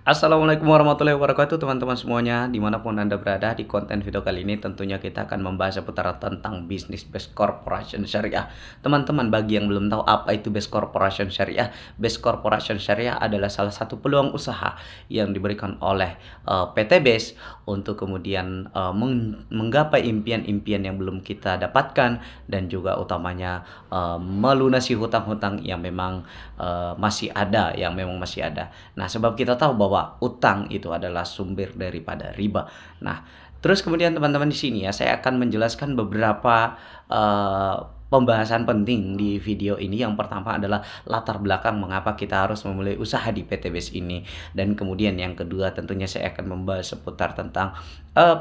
Assalamualaikum warahmatullahi wabarakatuh teman-teman semuanya dimanapun Anda berada. Di konten video kali ini tentunya kita akan membahas seputar tentang bisnis Best Corporation Syariah. Teman-teman, bagi yang belum tahu apa itu Best Corporation Syariah, Best Corporation Syariah adalah salah satu peluang usaha yang diberikan oleh PT Best untuk kemudian menggapai impian-impian yang belum kita dapatkan, dan juga utamanya melunasi hutang-hutang yang memang masih ada, Nah, sebab kita tahu bahwa utang itu adalah sumber daripada riba. Nah, terus kemudian teman-teman, di sini ya saya akan menjelaskan beberapa eh, pembahasan penting di video ini. Yang pertama adalah latar belakang mengapa kita harus memulai usaha di PT BES ini. Dan kemudian yang kedua tentunya saya akan membahas seputar tentang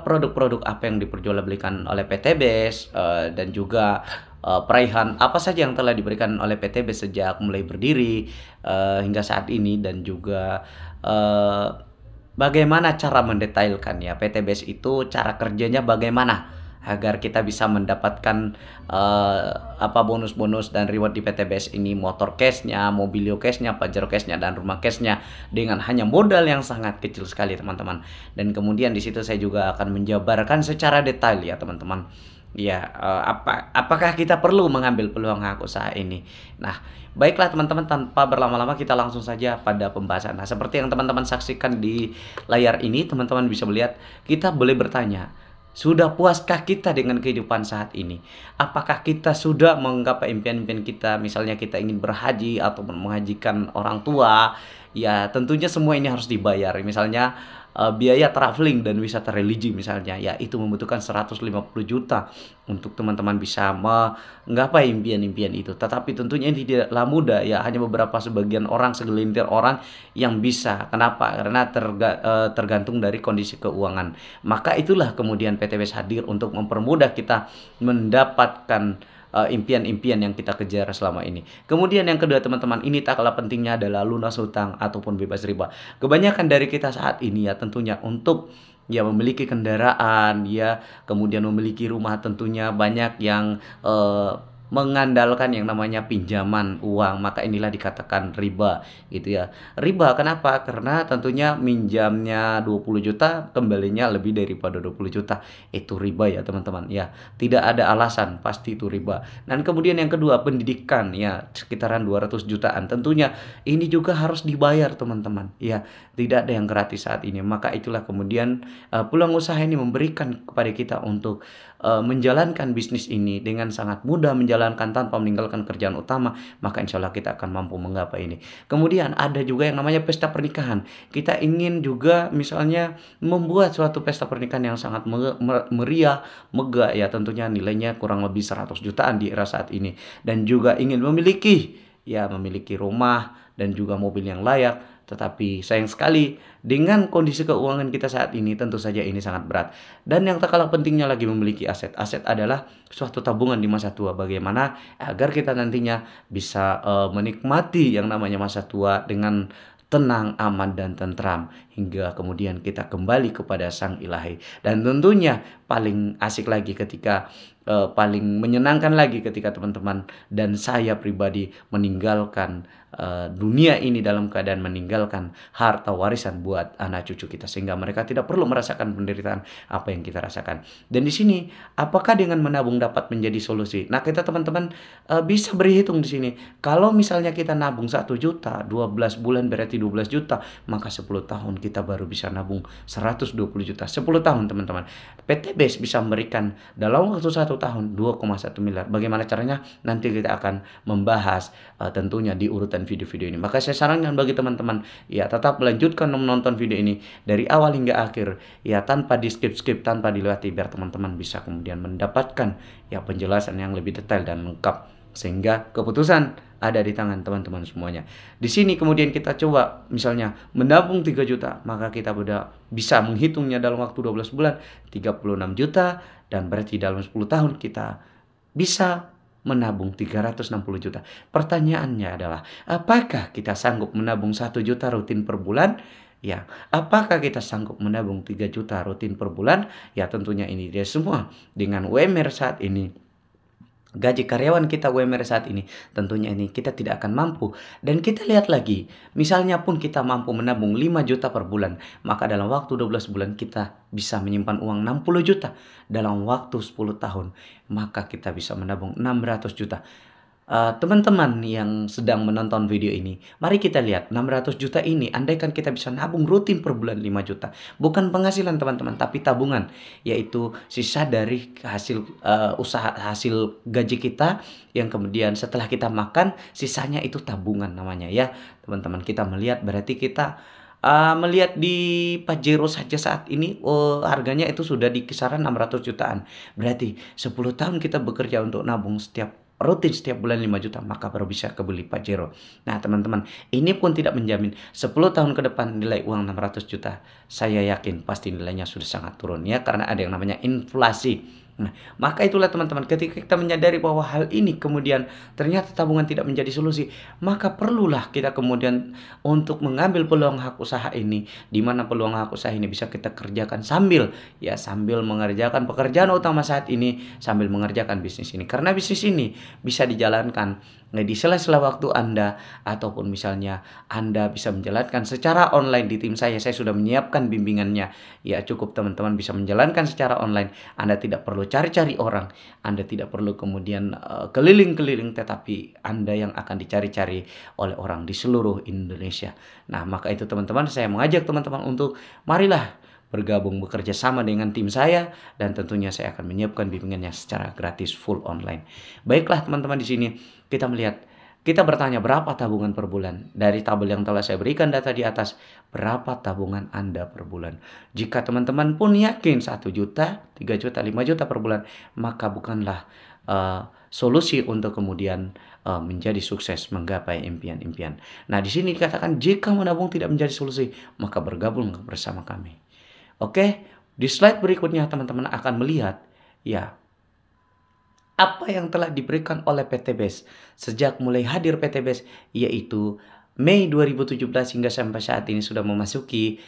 produk-produk apa yang diperjualbelikan oleh PT BES, dan juga peraihan apa saja yang telah diberikan oleh PTB sejak mulai berdiri hingga saat ini, dan juga eh, bagaimana cara mendetailkan ya PTBS itu, cara kerjanya bagaimana agar kita bisa mendapatkan apa bonus-bonus dan reward di PTBS ini, motor cashnya, mobilio cashnya, pajero cashnya, dan rumah cashnya dengan hanya modal yang sangat kecil sekali teman-teman. Dan kemudian di situ saya juga akan menjabarkan secara detail ya teman-teman. Ya, apakah kita perlu mengambil peluang hak usaha ini? Nah, baiklah teman-teman, tanpa berlama-lama kita langsung saja pada pembahasan. Nah, seperti yang teman-teman saksikan di layar ini, teman-teman bisa melihat, kita boleh bertanya, sudah puaskah kita dengan kehidupan saat ini? Apakah kita sudah menggapai impian-impian kita? Misalnya kita ingin berhaji atau menghajikan orang tua, ya tentunya semua ini harus dibayar. Misalnya biaya traveling dan wisata religi misalnya, ya itu membutuhkan 150 juta untuk teman-teman bisa menggapai impian-impian itu. Tetapi tentunya ini tidaklah mudah ya, hanya beberapa sebagian orang, segelintir orang yang bisa. Kenapa? Karena tergantung dari kondisi keuangan. Maka itulah kemudian PTBS hadir untuk mempermudah kita mendapatkan impian-impian yang kita kejar selama ini. Kemudian yang kedua teman-teman, ini tak kalah pentingnya adalah lunas hutang ataupun bebas riba. Kebanyakan dari kita saat ini ya tentunya untuk ya memiliki kendaraan ya, kemudian memiliki rumah, tentunya banyak yang mengandalkan yang namanya pinjaman uang, maka inilah dikatakan riba gitu ya. Riba kenapa? Karena tentunya minjamnya 20 juta, kembalinya lebih daripada 20 juta. Itu riba ya teman-teman ya. Tidak ada alasan, pasti itu riba. Dan kemudian yang kedua, pendidikan ya sekitaran 200 jutaan. Tentunya ini juga harus dibayar teman-teman ya. Tidak ada yang gratis saat ini. Maka itulah kemudian peluang usaha ini memberikan kepada kita untuk menjalankan bisnis ini dengan sangat mudah, menjalankan tanpa meninggalkan kerjaan utama, maka insya Allah kita akan mampu menggapai ini. Kemudian ada juga yang namanya pesta pernikahan. Kita ingin juga misalnya membuat suatu pesta pernikahan yang sangat meriah, megah ya, tentunya nilainya kurang lebih 100 jutaan di era saat ini. Dan juga ingin memiliki rumah dan juga mobil yang layak. Tetapi sayang sekali dengan kondisi keuangan kita saat ini, tentu saja ini sangat berat. Dan yang tak kalah pentingnya lagi, memiliki aset. Aset adalah suatu tabungan di masa tua. Bagaimana agar kita nantinya bisa menikmati yang namanya masa tua dengan tenang, aman, dan tentram, hingga kemudian kita kembali kepada Sang Ilahi. Dan tentunya paling asik lagi ketika paling menyenangkan lagi ketika teman-teman dan saya pribadi meninggalkan dunia ini dalam keadaan meninggalkan harta warisan buat anak cucu kita, sehingga mereka tidak perlu merasakan penderitaan apa yang kita rasakan. Dan di sini, apakah dengan menabung dapat menjadi solusi? Nah, kita teman-teman bisa berhitung di sini. Kalau misalnya kita nabung 1 juta, 12 bulan berarti 12 juta, maka 10 tahun kita baru bisa nabung 120 juta. 10 tahun teman-teman. PT BES bisa memberikan dalam waktu 1 tahun 2,1 miliar. Bagaimana caranya? Nanti kita akan membahas tentunya di urutan video-video ini. Maka saya sarankan bagi teman-teman ya, tetap melanjutkan menonton video ini dari awal hingga akhir ya, tanpa di skip-skip, tanpa dilewati, biar teman-teman bisa kemudian mendapatkan ya penjelasan yang lebih detail dan lengkap, sehingga keputusan ada di tangan teman-teman semuanya. Di sini kemudian kita coba misalnya menabung 3 juta, maka kita udah bisa menghitungnya dalam waktu 12 bulan 36 juta, dan berarti dalam 10 tahun kita bisa menabung 360 juta. Pertanyaannya adalah, apakah kita sanggup menabung 1 juta rutin per bulan? Ya, apakah kita sanggup menabung 3 juta rutin per bulan? Ya, tentunya ini dia semua dengan UMR saat ini gaji karyawan kita UMR saat ini, tentunya ini kita tidak akan mampu. Dan kita lihat lagi, misalnya pun kita mampu menabung 5 juta per bulan, maka dalam waktu 12 bulan kita bisa menyimpan uang 60 juta. Dalam waktu 10 tahun, maka kita bisa menabung 600 juta. Teman-teman yang sedang menonton video ini, mari kita lihat 600 juta ini, andaikan kita bisa nabung rutin per bulan 5 juta. Bukan penghasilan teman-teman, tapi tabungan, yaitu sisa dari hasil usaha hasil gaji kita yang kemudian setelah kita makan, sisanya itu tabungan namanya ya. Teman-teman, kita melihat berarti kita melihat di Pajero saja saat ini harganya itu sudah di kisaran 600 jutaan. Berarti 10 tahun kita bekerja untuk nabung rutin setiap bulan 5 juta, maka baru bisa kebeli Pajero. Nah teman-teman, ini pun tidak menjamin 10 tahun ke depan nilai uang 600 juta. Saya yakin pasti nilainya sudah sangat turun ya, karena ada yang namanya inflasi. Nah, maka itulah teman-teman, ketika kita menyadari bahwa hal ini kemudian ternyata tabungan tidak menjadi solusi, maka perlulah kita kemudian untuk mengambil peluang hak usaha ini, di mana peluang hak usaha ini bisa kita kerjakan sambil mengerjakan pekerjaan utama saat ini, sambil mengerjakan bisnis ini. Karena bisnis ini bisa dijalankan di sela-sela waktu Anda, ataupun misalnya Anda bisa menjalankan secara online di tim saya sudah menyiapkan bimbingannya. Ya cukup teman-teman bisa menjalankan secara online. Anda tidak perlu cari-cari orang, Anda tidak perlu kemudian keliling-keliling, tetapi Anda yang akan dicari-cari oleh orang di seluruh Indonesia. Nah maka itu teman-teman, saya mengajak teman-teman untuk marilah bergabung bekerja sama dengan tim saya, dan tentunya saya akan menyiapkan bimbingannya secara gratis full online. Baiklah teman-teman, di sini kita melihat, kita bertanya berapa tabungan per bulan. Dari tabel yang telah saya berikan data di atas, berapa tabungan Anda per bulan. Jika teman-teman pun yakin 1 juta, 3 juta, 5 juta per bulan, maka bukanlah solusi untuk kemudian menjadi sukses menggapai impian-impian. Nah di sini dikatakan jika menabung tidak menjadi solusi, maka bergabung bersama kami. Oke, di slide berikutnya teman-teman akan melihat ya apa yang telah diberikan oleh PT BES sejak mulai hadir PT BES, yaitu Mei 2017 hingga sampai saat ini sudah memasuki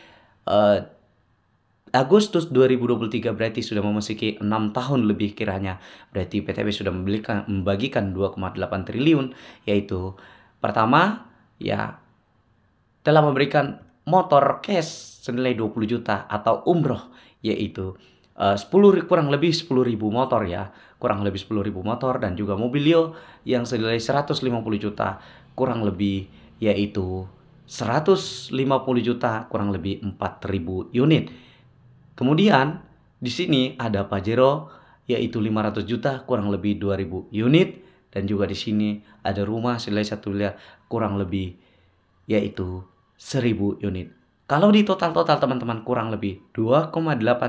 Agustus 2023, berarti sudah memasuki 6 tahun lebih kiranya. Berarti PT BES sudah membagikan 2,8 triliun, yaitu pertama ya telah memberikan motor cash senilai 20 juta atau umroh, yaitu kurang lebih 10.000 motor ya, kurang lebih 10.000 motor, dan juga mobilio yang senilai 150 juta, kurang lebih yaitu 150 juta, kurang lebih 4.000 unit. Kemudian di sini ada Pajero yaitu 500 juta, kurang lebih 2.000 unit, dan juga di sini ada rumah senilai 1 miliar, kurang lebih yaitu 1.000 unit. Kalau di total teman-teman, kurang lebih 2,8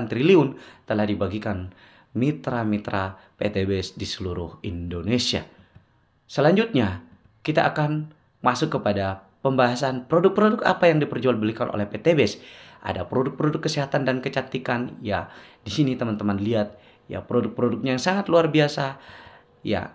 triliun telah dibagikan mitra-mitra PT BES di seluruh Indonesia. Selanjutnya, kita akan masuk kepada pembahasan produk-produk apa yang diperjualbelikan oleh PT BES. Ada produk-produk kesehatan dan kecantikan. Ya, di sini teman-teman lihat ya produk-produknya yang sangat luar biasa. Ya,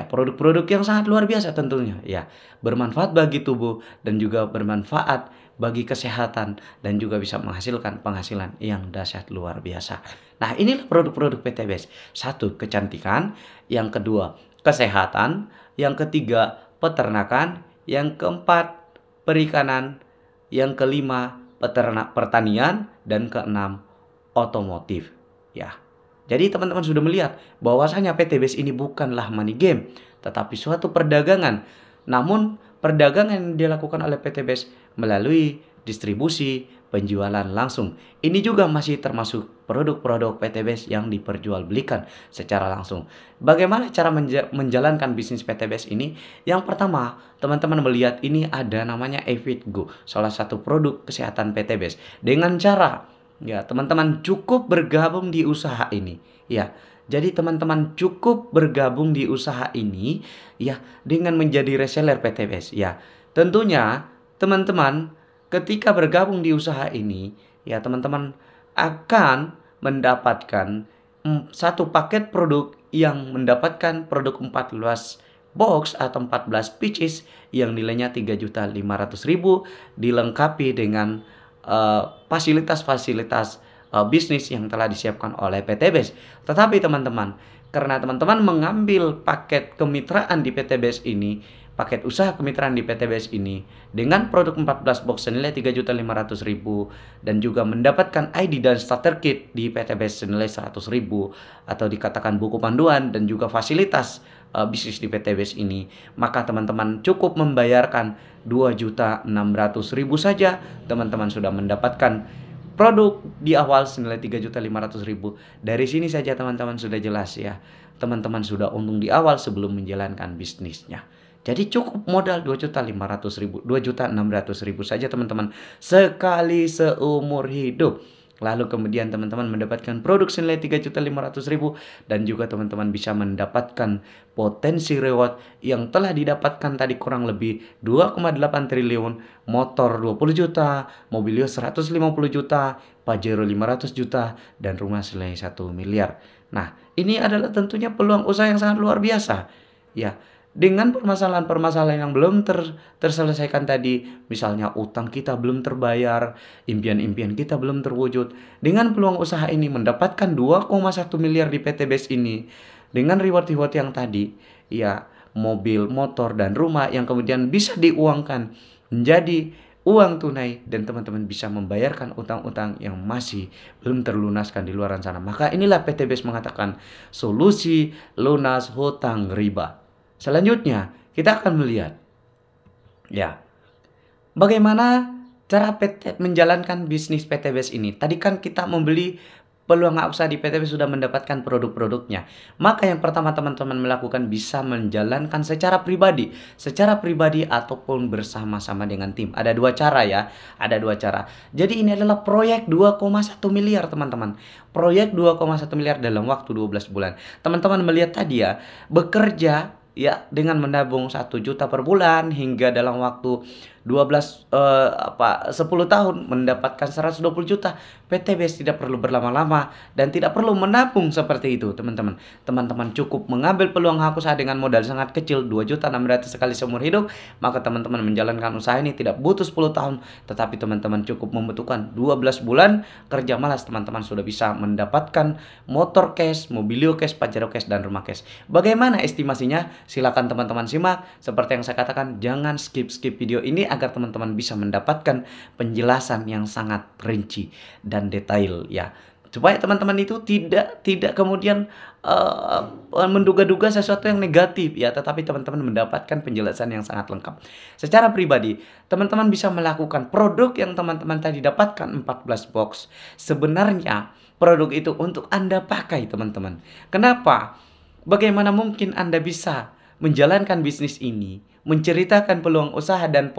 produk-produk yang sangat luar biasa tentunya. Ya, bermanfaat bagi tubuh dan juga bermanfaat bagi kesehatan, dan juga bisa menghasilkan penghasilan yang dahsyat luar biasa. Nah, inilah produk-produk PT BES. 1, kecantikan. Yang kedua, kesehatan. Yang ketiga, peternakan. Yang keempat, perikanan. Yang kelima, pertanian. Dan keenam, otomotif. Ya. Jadi teman-teman sudah melihat bahwasanya PT BES ini bukanlah money game, tetapi suatu perdagangan. Namun perdagangan yang dilakukan oleh PT BES melalui distribusi, penjualan langsung. Ini juga masih termasuk produk-produk PT BES yang diperjualbelikan secara langsung. Bagaimana cara menjalankan bisnis PT BES ini? Yang pertama, teman-teman melihat ini ada namanya eFitGo, salah satu produk kesehatan PT BES. Dengan cara ya, teman-teman cukup bergabung di usaha ini. Ya, jadi teman-teman cukup bergabung di usaha ini ya dengan menjadi reseller PT BES. Ya, tentunya teman-teman ketika bergabung di usaha ini ya teman-teman akan mendapatkan satu paket produk yang mendapatkan produk 14 box atau 14 pieces yang nilainya 3.500.000, dilengkapi dengan fasilitas-fasilitas bisnis yang telah disiapkan oleh PT BES. Tetapi teman-teman, karena teman-teman mengambil paket kemitraan di PT BES ini, paket usaha kemitraan di PT BES ini dengan produk 14 box senilai 3.500.000 dan juga mendapatkan ID dan starter kit di PT BES senilai 100.000 atau dikatakan buku panduan dan juga fasilitas bisnis di PT BES ini, maka teman-teman cukup membayarkan 2.600.000 saja, teman-teman sudah mendapatkan produk di awal senilai 3.500.000. Dari sini saja teman-teman sudah jelas ya, teman-teman sudah untung di awal sebelum menjalankan bisnisnya. Jadi cukup modal 2.500.000, 2.600.000 saja teman-teman, sekali seumur hidup. Lalu kemudian teman-teman mendapatkan produk senilai 3.500.000 dan juga teman-teman bisa mendapatkan potensi reward yang telah didapatkan tadi kurang lebih 2,8 triliun, motor 20 juta, mobilio 150 juta, Pajero 500 juta, dan rumah senilai 1 miliar. Nah, ini adalah tentunya peluang usaha yang sangat luar biasa. Ya, dengan permasalahan-permasalahan yang belum terselesaikan tadi, misalnya utang kita belum terbayar, impian-impian kita belum terwujud, dengan peluang usaha ini mendapatkan 2,1 miliar di PT BES ini, dengan reward-reward yang tadi, ya mobil, motor, dan rumah yang kemudian bisa diuangkan menjadi uang tunai dan teman-teman bisa membayarkan utang-utang yang masih belum terlunaskan di luar sana. Maka inilah PT BES mengatakan solusi lunas hutang riba. Selanjutnya, kita akan melihat ya, bagaimana cara PT menjalankan bisnis PT BES ini. Tadi kan kita membeli peluang usaha di PT BES sudah mendapatkan produk-produknya. Maka yang pertama teman-teman melakukan bisa menjalankan secara pribadi ataupun bersama-sama dengan tim. Ada dua cara ya, ada dua cara. Jadi ini adalah proyek 2,1 miliar teman-teman. Proyek 2,1 miliar dalam waktu 12 bulan. Teman-teman melihat tadi ya, bekerja ya dengan menabung 1 juta per bulan hingga dalam waktu 10 tahun mendapatkan 120 juta. PT BES tidak perlu berlama-lama dan tidak perlu menabung seperti itu teman-teman. Teman-teman cukup mengambil peluang usaha dengan modal sangat kecil 2.600.000 sekali seumur hidup. Maka teman-teman menjalankan usaha ini tidak butuh 10 tahun, tetapi teman-teman cukup membutuhkan 12 bulan kerja malas, teman-teman sudah bisa mendapatkan motor cash, mobilio cash, Pajero cash, dan rumah cash. Bagaimana estimasinya? Silakan teman-teman simak. Seperti yang saya katakan, jangan skip video ini agar teman-teman bisa mendapatkan penjelasan yang sangat rinci dan detail ya, supaya teman-teman itu tidak kemudian menduga-duga sesuatu yang negatif ya, tetapi teman-teman mendapatkan penjelasan yang sangat lengkap. Secara pribadi, teman-teman bisa melakukan produk yang teman-teman tadi dapatkan 14 box. Sebenarnya produk itu untuk Anda pakai teman-teman. Kenapa? Bagaimana mungkin Anda bisa menjalankan bisnis ini, menceritakan peluang usaha dan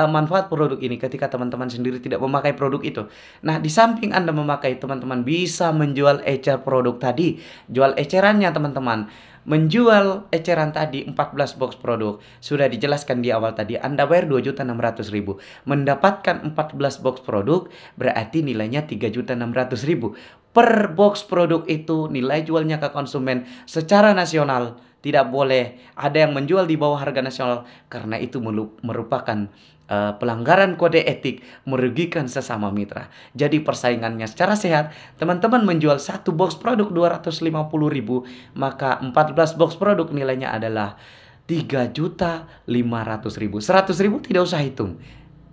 manfaat produk ini ketika teman-teman sendiri tidak memakai produk itu? Nah, di samping Anda memakai, teman-teman bisa menjual ecer produk tadi. Jual ecerannya teman-teman. Menjual eceran tadi 14 box produk. Sudah dijelaskan di awal tadi, Anda bayar 2.600.000. Mendapatkan 14 box produk berarti nilainya 3.600.000. Per box produk itu nilai jualnya ke konsumen secara nasional. Tidak boleh ada yang menjual di bawah harga nasional, karena itu merupakan pelanggaran kode etik, merugikan sesama mitra. Jadi persaingannya secara sehat, teman-teman menjual satu box produk 250.000, maka 14 box produk nilainya adalah 3.500.000. 100.000 tidak usah hitung,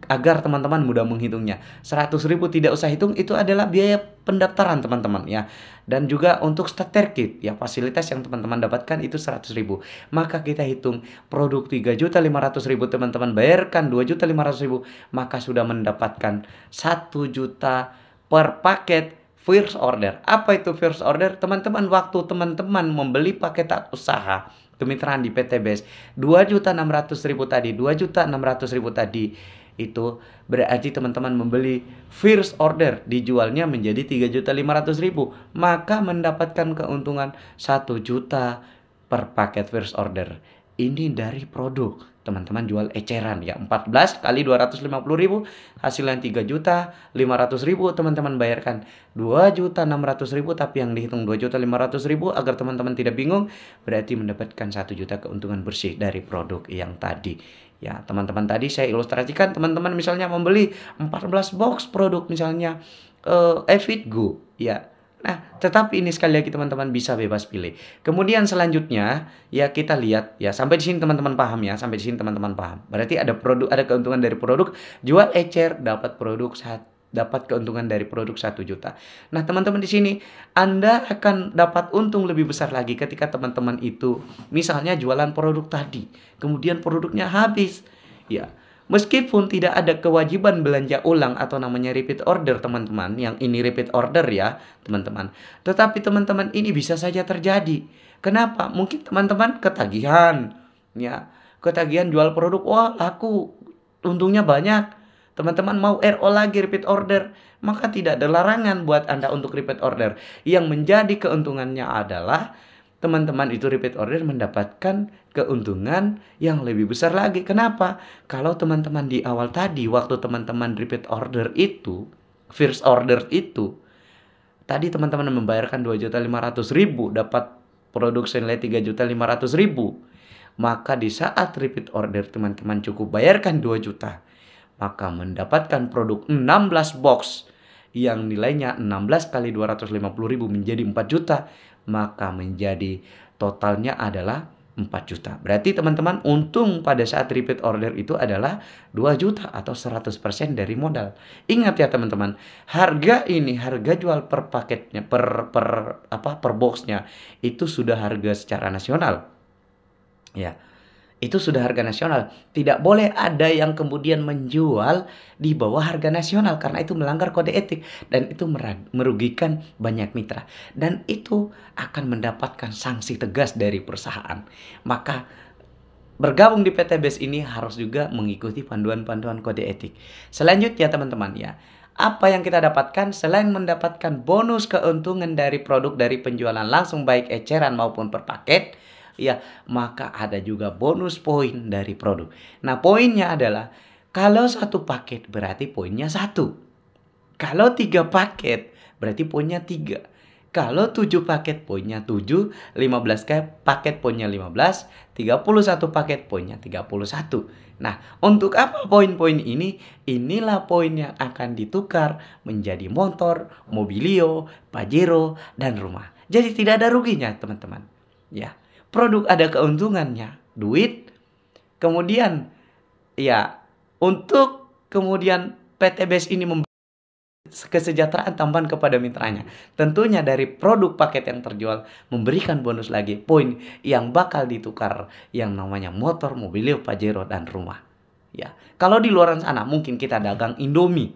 agar teman-teman mudah menghitungnya. 100.000 tidak usah hitung, itu adalah biaya pendaftaran teman-teman ya. Dan juga untuk starter kit ya, fasilitas yang teman-teman dapatkan itu 100.000. Maka kita hitung produk 3.500.000, teman-teman bayarkan 2.500.000, maka sudah mendapatkan 1 juta per paket first order. Apa itu first order? Teman-teman, waktu teman-teman membeli paket usaha kemitraan di PT BES 2.600.000 tadi, 2.600.000 tadi, itu berarti teman-teman membeli first order, dijualnya menjadi 3.500.000, maka mendapatkan keuntungan 1 juta per paket first order. Ini dari produk teman-teman jual eceran ya, 14 kali 250.000 hasilnya 3.500.000. teman-teman bayarkan 2.600.000, tapi yang dihitung 2.500.000 agar teman-teman tidak bingung, berarti mendapatkan 1 juta keuntungan bersih dari produk yang tadi. Ya, teman-teman tadi saya ilustrasikan, teman-teman misalnya membeli 14 box produk misalnya Go, ya. Nah, tetapi ini sekali lagi teman-teman bisa bebas pilih. Kemudian selanjutnya ya kita lihat ya, sampai di sini teman-teman paham ya, sampai di sini teman-teman paham. Berarti ada keuntungan dari produk, jual ecer dapat keuntungan dari produk 1 juta. Nah, teman-teman di sini Anda akan dapat untung lebih besar lagi ketika teman-teman itu misalnya jualan produk tadi, kemudian produknya habis. Ya, meskipun tidak ada kewajiban belanja ulang atau namanya repeat order teman-teman, yang ini repeat order ya teman-teman. Tetapi teman-teman ini bisa saja terjadi. Kenapa? Mungkin teman-teman ketagihan, ya, ketagihan jual produk, wah laku, untungnya banyak. Teman-teman mau RO lagi repeat order, maka tidak ada larangan buat Anda untuk repeat order. Yang menjadi keuntungannya adalah teman-teman itu repeat order mendapatkan keuntungan yang lebih besar lagi. Kenapa? Kalau teman-teman di awal tadi, waktu teman-teman repeat order itu, first order itu, tadi teman-teman membayarkan 2.500.000, dapat produk senilai 3.500.000. Maka di saat repeat order teman-teman cukup bayarkan 2 juta, maka mendapatkan produk 16 box yang nilainya 16 kali 250.000 menjadi 4 juta, maka menjadi totalnya adalah 4 juta. Berarti teman-teman untung pada saat repeat order itu adalah 2 juta atau 100% dari modal. Ingat ya teman-teman, harga jual per paketnya, per boxnya itu sudah harga secara nasional. Ya. Itu sudah harga nasional. Tidak boleh ada yang kemudian menjual di bawah harga nasional, karena itu melanggar kode etik dan itu merugikan banyak mitra. Dan itu akan mendapatkan sanksi tegas dari perusahaan. Maka bergabung di PT BES ini harus juga mengikuti panduan-panduan kode etik. Selanjutnya teman-teman ya, apa yang kita dapatkan selain mendapatkan bonus keuntungan dari produk dari penjualan langsung baik eceran maupun per paket, ya, maka ada juga bonus poin dari produk. Nah, poinnya adalah kalau 1 paket berarti poinnya 1. Kalau 3 paket berarti poinnya 3. Kalau 7 paket poinnya 7, 15 paket poinnya 15, 31 paket poinnya 31. Nah, untuk apa poin-poin ini? Inilah poin yang akan ditukar menjadi motor, mobilio, pajero, dan rumah. Jadi tidak ada ruginya, teman-teman. Ya. Produk ada keuntungannya, duit. Kemudian ya, untuk kemudian PT BES ini memberi kesejahteraan tambahan kepada mitranya. Tentunya dari produk paket yang terjual memberikan bonus lagi, poin yang bakal ditukar yang namanya motor, mobilio, pajero, dan rumah. Ya, kalau di luar sana mungkin kita dagang Indomie,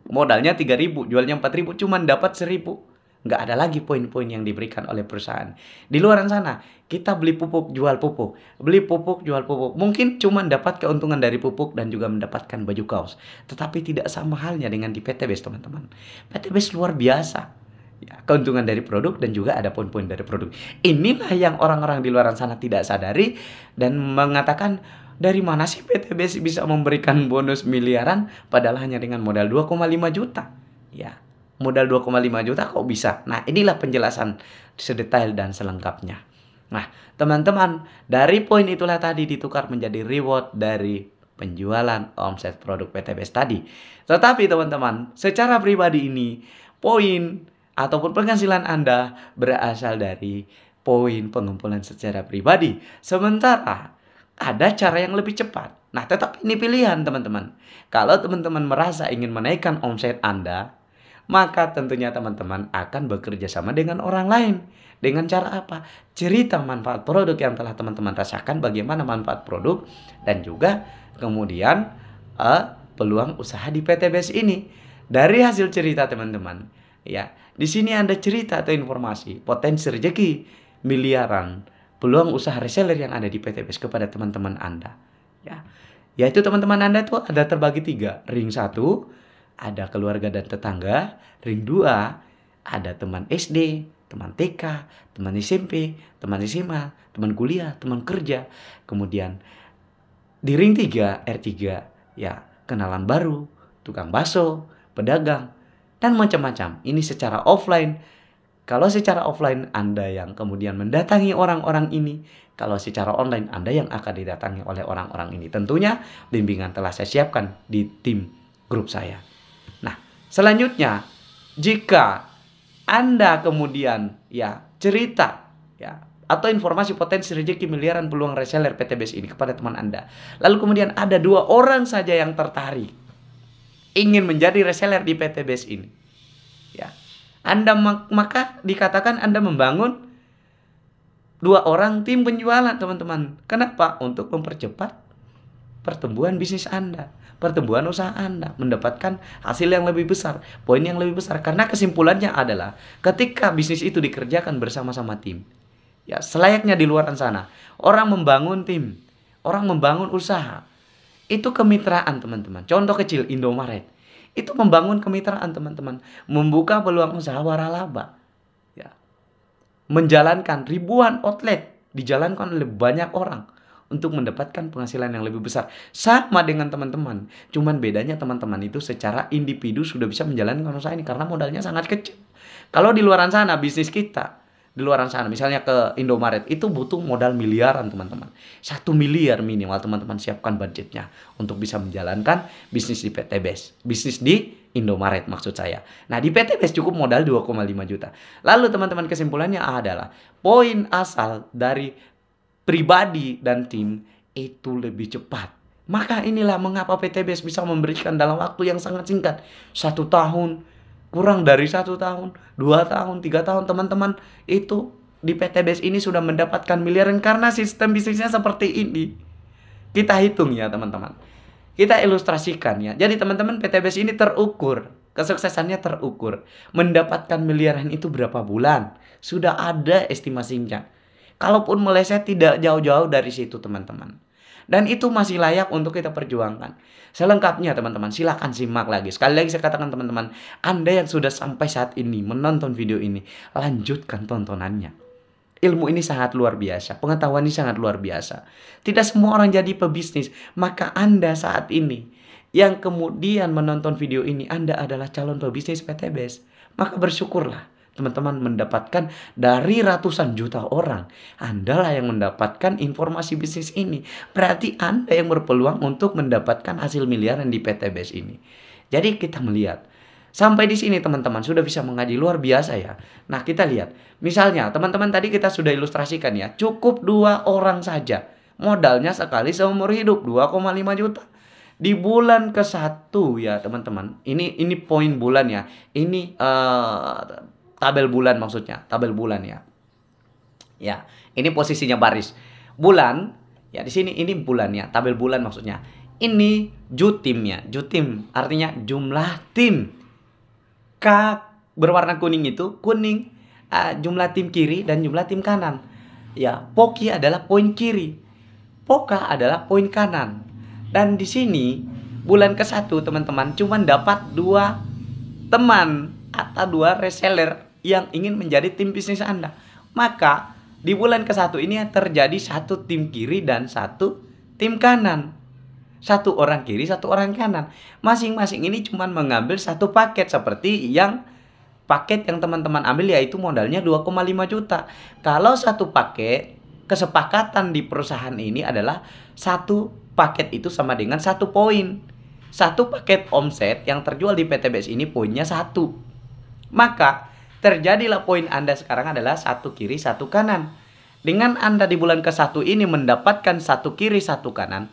modalnya 3.000, jualnya 4.000, cuman dapat 1.000. Nggak ada lagi poin-poin yang diberikan oleh perusahaan. Di luar sana, kita beli pupuk, jual pupuk. Beli pupuk, jual pupuk. Mungkin cuma dapat keuntungan dari pupuk dan juga mendapatkan baju kaos. Tetapi tidak sama halnya dengan di PT BES, teman-teman. PT BES luar biasa. Ya, keuntungan dari produk dan juga ada poin-poin dari produk. Inilah yang orang-orang di luar sana tidak sadari dan mengatakan, dari mana sih PT BES bisa memberikan bonus miliaran padahal hanya dengan modal 2,5 juta. Ya, modal 2,5 juta kok bisa? Nah, inilah penjelasan sedetail dan selengkapnya. Nah, teman-teman, dari poin itulah tadi ditukar menjadi reward dari penjualan omset produk PT BES tadi. Tetapi teman-teman, secara pribadi ini, poin ataupun penghasilan Anda berasal dari poin pengumpulan secara pribadi. Sementara ada cara yang lebih cepat. Nah, tetap ini pilihan teman-teman. Kalau teman-teman merasa ingin menaikkan omset Anda, maka tentunya teman-teman akan bekerja sama dengan orang lain. Dengan cara apa? Cerita manfaat produk yang telah teman-teman rasakan, bagaimana manfaat produk, dan juga kemudian peluang usaha di PT BES ini. Dari hasil cerita teman-teman, ya, di sini Anda cerita atau informasi potensi rezeki miliaran, peluang usaha reseller yang ada di PT BES kepada teman-teman Anda. Ya, yaitu teman-teman Anda itu ada terbagi 3. Ring 1, ada keluarga dan tetangga. Ring 2, ada teman SD, teman TK, teman SMP, teman SMA, teman kuliah, teman kerja. Kemudian di ring 3, R3, ya, kenalan baru, tukang bakso, pedagang, dan macam-macam. Ini secara offline. Kalau secara offline Anda yang kemudian mendatangi orang-orang ini, kalau secara online Anda yang akan didatangi oleh orang-orang ini. Tentunya bimbingan telah saya siapkan di tim grup saya. Nah, selanjutnya Jika Anda kemudian ya cerita ya atau informasi potensi rezeki miliaran peluang reseller PTBS ini kepada teman Anda, lalu kemudian ada 2 orang saja yang tertarik ingin menjadi reseller di PTBS ini, ya, maka dikatakan Anda membangun 2 orang tim penjualan, teman-teman. Kenapa? Untuk mempercepat pertumbuhan bisnis Anda, pertumbuhan usaha Anda, mendapatkan hasil yang lebih besar, poin yang lebih besar. Karena kesimpulannya adalah ketika bisnis itu dikerjakan bersama-sama tim, ya selayaknya di luar sana, orang membangun tim, orang membangun usaha, itu kemitraan, teman-teman. Contoh kecil, Indomaret, itu membangun kemitraan, teman-teman, membuka peluang usaha waralaba, ya, menjalankan ribuan outlet, dijalankan oleh banyak orang untuk mendapatkan penghasilan yang lebih besar. Sama dengan teman-teman, cuman bedanya teman-teman itu secara individu sudah bisa menjalankan usaha ini karena modalnya sangat kecil. Kalau di luar sana bisnis kita, di luar sana misalnya ke Indomaret, itu butuh modal miliaran, teman-teman. 1 miliar minimal teman-teman siapkan budgetnya untuk bisa menjalankan bisnis di PTBS, bisnis di Indomaret maksud saya. Nah, di PTBS cukup modal 2,5 juta. Lalu teman-teman, kesimpulannya adalah poin asal dari pribadi dan tim itu lebih cepat. Maka inilah mengapa PTBS bisa memberikan dalam waktu yang sangat singkat, 1 tahun, kurang dari 1 tahun, 2 tahun, 3 tahun, teman-teman, itu di PTBS ini sudah mendapatkan miliaran karena sistem bisnisnya seperti ini. Kita hitung ya, teman-teman. Kita ilustrasikan ya. Jadi teman-teman, PTBS ini terukur, kesuksesannya terukur. Mendapatkan miliaran itu berapa bulan? Sudah ada estimasinya. Kalaupun meleset tidak jauh-jauh dari situ, teman-teman. Dan itu masih layak untuk kita perjuangkan. Selengkapnya, teman-teman, silakan simak lagi. Sekali lagi saya katakan, teman-teman, Anda yang sudah sampai saat ini menonton video ini, lanjutkan tontonannya. Ilmu ini sangat luar biasa, pengetahuan ini sangat luar biasa. Tidak semua orang jadi pebisnis. Maka Anda saat ini yang kemudian menonton video ini, Anda adalah calon pebisnis PTBS. Maka bersyukurlah teman-teman mendapatkan dari ratusan juta orang. Anda lah yang mendapatkan informasi bisnis ini. Berarti Anda yang berpeluang untuk mendapatkan hasil miliaran di PTBS ini. Jadi kita melihat sampai di sini, teman-teman, sudah bisa mengaji luar biasa ya. Nah, kita lihat. Misalnya, teman-teman, tadi kita sudah ilustrasikan ya. Cukup 2 orang saja. Modalnya sekali seumur hidup 2,5 juta. Di bulan ke-1 ya, teman-teman. Ini poin bulan ya. Ini tabel bulan maksudnya, tabel bulan ya. Ya, ini posisinya baris. Bulan, ya di sini ini bulan ya, tabel bulan maksudnya. Ini jutim ya, jutim artinya jumlah tim. K berwarna kuning itu, kuning jumlah tim kiri dan jumlah tim kanan. Ya, Poki adalah poin kiri, Poka adalah poin kanan. Dan di sini bulan ke-1, teman-teman, cuma dapat 2 teman atau 2 reseller yang ingin menjadi tim bisnis Anda. Maka di bulan ke-1 ini terjadi 1 tim kiri dan 1 tim kanan. 1 orang kiri, 1 orang kanan. Masing-masing ini cuma mengambil 1 paket seperti yang paket yang teman-teman ambil, yaitu modalnya 2,5 juta. Kalau 1 paket, kesepakatan di perusahaan ini adalah 1 paket itu sama dengan 1 poin. 1 paket omset yang terjual di PTBS ini poinnya 1. Maka terjadilah poin Anda sekarang adalah 1 kiri 1 kanan. Dengan Anda di bulan ke-1 ini mendapatkan 1 kiri 1 kanan,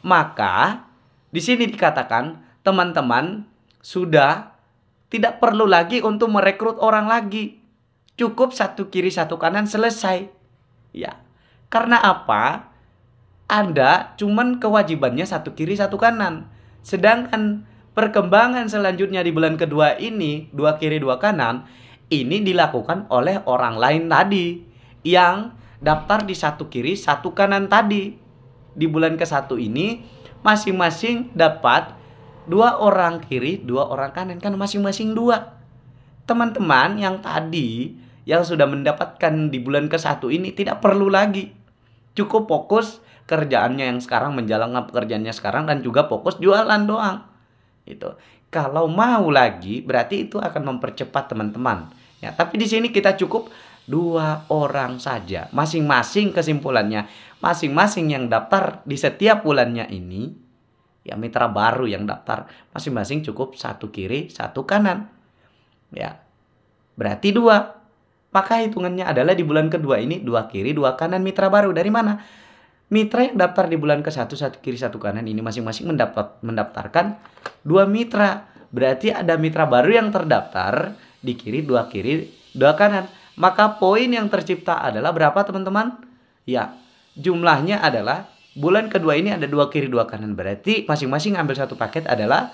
maka di sini dikatakan teman-teman sudah tidak perlu lagi untuk merekrut orang lagi. Cukup 1 kiri 1 kanan, selesai. Ya. Karena apa? Anda cuman kewajibannya 1 kiri 1 kanan. Sedangkan perkembangan selanjutnya di bulan kedua ini, 2 kiri 2 kanan, ini dilakukan oleh orang lain tadi yang daftar di 1 kiri 1 kanan tadi. Di bulan ke-1 ini masing-masing dapat 2 orang kiri 2 orang kanan, kan masing-masing 2. Teman-teman yang tadi yang sudah mendapatkan di bulan ke-1 ini tidak perlu lagi, cukup fokus kerjaannya yang sekarang, menjalankan pekerjaannya sekarang, dan juga fokus jualan doang. Itu. Kalau mau lagi berarti itu akan mempercepat, teman-teman. Ya, tapi di sini kita cukup 2 orang saja. Masing-masing, kesimpulannya, masing-masing yang daftar di setiap bulannya ini, ya mitra baru yang daftar, masing-masing cukup 1 kiri 1 kanan. Ya, berarti 2. Maka hitungannya adalah di bulan kedua ini 2 kiri 2 kanan mitra baru. Dari mana? Mitra yang daftar di bulan ke-1 1 kiri 1 kanan ini masing-masing mendaftarkan 2 mitra. Berarti ada mitra baru yang terdaftar di kiri 2 kanan. Maka poin yang tercipta adalah berapa teman-teman? Ya, jumlahnya adalah bulan kedua ini ada 2 kiri 2 kanan. Berarti masing-masing ambil satu paket adalah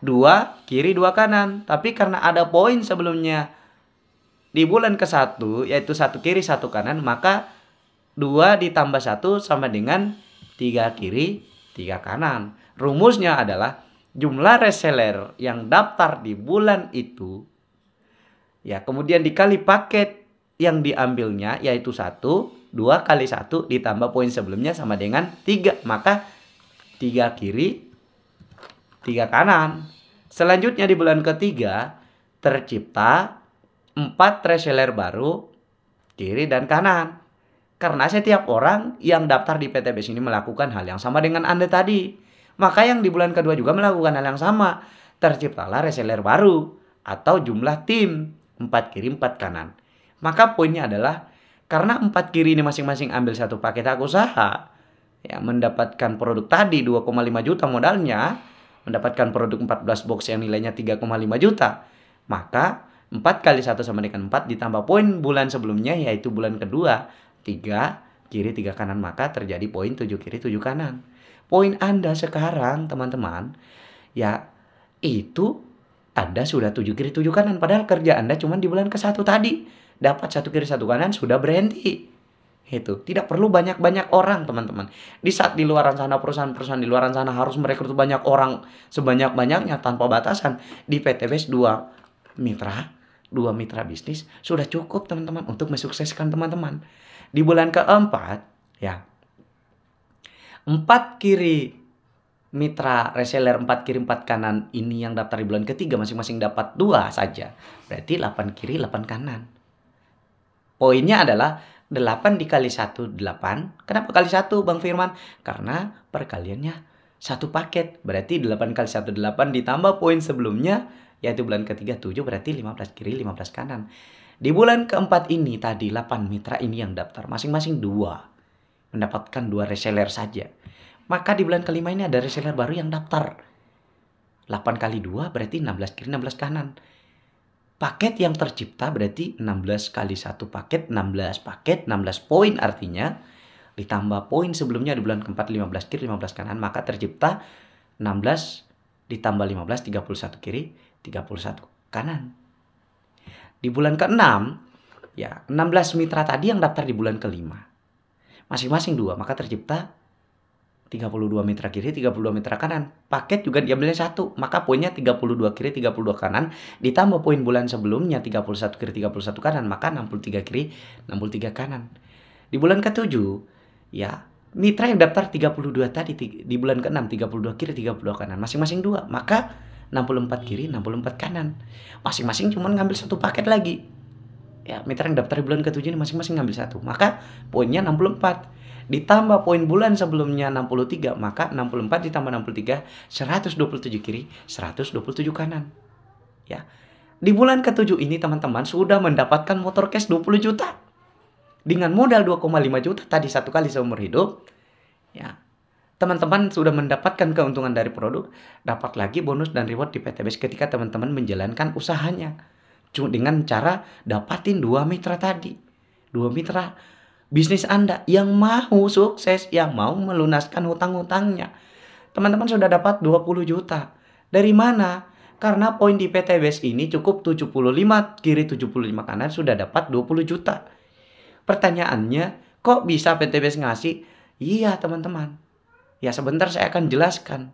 2 kiri 2 kanan. Tapi karena ada poin sebelumnya di bulan ke-1 yaitu 1 kiri 1 kanan, maka 2 ditambah 1 sama dengan 3 kiri 3 kanan. Rumusnya adalah jumlah reseller yang daftar di bulan itu, ya, kemudian dikali paket yang diambilnya yaitu 1, 2 kali 1 ditambah poin sebelumnya sama dengan 3. Maka 3 kiri 3 kanan. Selanjutnya di bulan ketiga tercipta 4 reseller baru kiri dan kanan. Karena setiap orang yang daftar di PTBS ini melakukan hal yang sama dengan Anda tadi. Maka yang di bulan kedua juga melakukan hal yang sama. Terciptalah reseller baru atau jumlah tim 4 kiri 4 kanan. Maka poinnya adalah karena 4 kiri ini masing-masing ambil satu paket hak usaha, ya, mendapatkan produk tadi 2,5 juta modalnya, mendapatkan produk 14 box yang nilainya 3,5 juta. Maka 4 kali 1 sama dengan 4 ditambah poin bulan sebelumnya yaitu bulan kedua 3 kiri 3 kanan, maka terjadi poin 7 kiri 7 kanan. Poin Anda sekarang teman-teman, ya, itu Anda sudah 7 kiri 7 kanan. Padahal kerja Anda cuma di bulan ke-1 tadi. Dapat 1 kiri 1 kanan sudah berhenti. Itu tidak perlu banyak-banyak orang teman-teman. Di saat di luar sana perusahaan-perusahaan di luar sana harus merekrut banyak orang sebanyak-banyaknya tanpa batasan. Di PTBS 2 mitra bisnis sudah cukup teman-teman untuk mensukseskan teman-teman. Di bulan keempat, ya, 4 kiri mitra reseller 4 kiri 4 kanan ini yang daftar di bulan ketiga masing-masing dapat 2 saja. Berarti 8 kiri 8 kanan. Poinnya adalah 8 dikali 1 8. Kenapa kali 1 Bang Firman? Karena perkaliannya 1 paket. Berarti 8 kali 1 8 ditambah poin sebelumnya yaitu bulan ketiga 7, berarti 15 kiri 15 kanan. Di bulan keempat ini tadi 8 mitra ini yang daftar masing-masing 2 mendapatkan 2 reseller saja. Maka di bulan kelima ini ada reseller baru yang daftar 8 kali 2 berarti 16 kiri 16 kanan. Paket yang tercipta berarti 16 kali 1 paket 16 poin, artinya ditambah poin sebelumnya di bulan keempat 15 kiri 15 kanan, maka tercipta 16 ditambah 15 31 kiri 31 kanan. Di bulan ke-6, ya, 16 mitra tadi yang daftar di bulan kelima masing-masing 2, maka tercipta 32 mitra kiri, 32 mitra kanan. Paket juga diambilnya 1, maka poinnya 32 kiri, 32 kanan. Ditambah poin bulan sebelumnya 31 kiri, 31 kanan, maka 63 kiri, 63 kanan. Di bulan ke-7, ya, mitra yang daftar 32 tadi di bulan ke-6, 32 kiri, 32 kanan. Masing-masing 2, maka 64 kiri, 64 kanan. Masing-masing cuma ngambil 1 paket lagi. Ya, mitra yang daftar di bulan ke-7 ini masing-masing ngambil 1, maka poinnya 64. Ditambah poin bulan sebelumnya 63, maka 64 ditambah 63 127 kiri 127 kanan. Ya. Di bulan ke-7 ini teman-teman sudah mendapatkan motor cash 20 juta. Dengan modal 2,5 juta tadi 1 kali seumur hidup. Ya. Teman-teman sudah mendapatkan keuntungan dari produk, dapat lagi bonus dan reward di PTBS ketika teman-teman menjalankan usahanya. Cuma dengan cara dapatin 2 mitra tadi. 2 mitra bisnis Anda yang mau sukses, yang mau melunaskan hutang-hutangnya. Teman-teman sudah dapat 20 juta. Dari mana? Karena poin di PTBS ini cukup 75 kiri 75 kanan sudah dapat 20 juta. Pertanyaannya, kok bisa PTBS ngasih? Iya teman-teman. Ya sebentar saya akan jelaskan.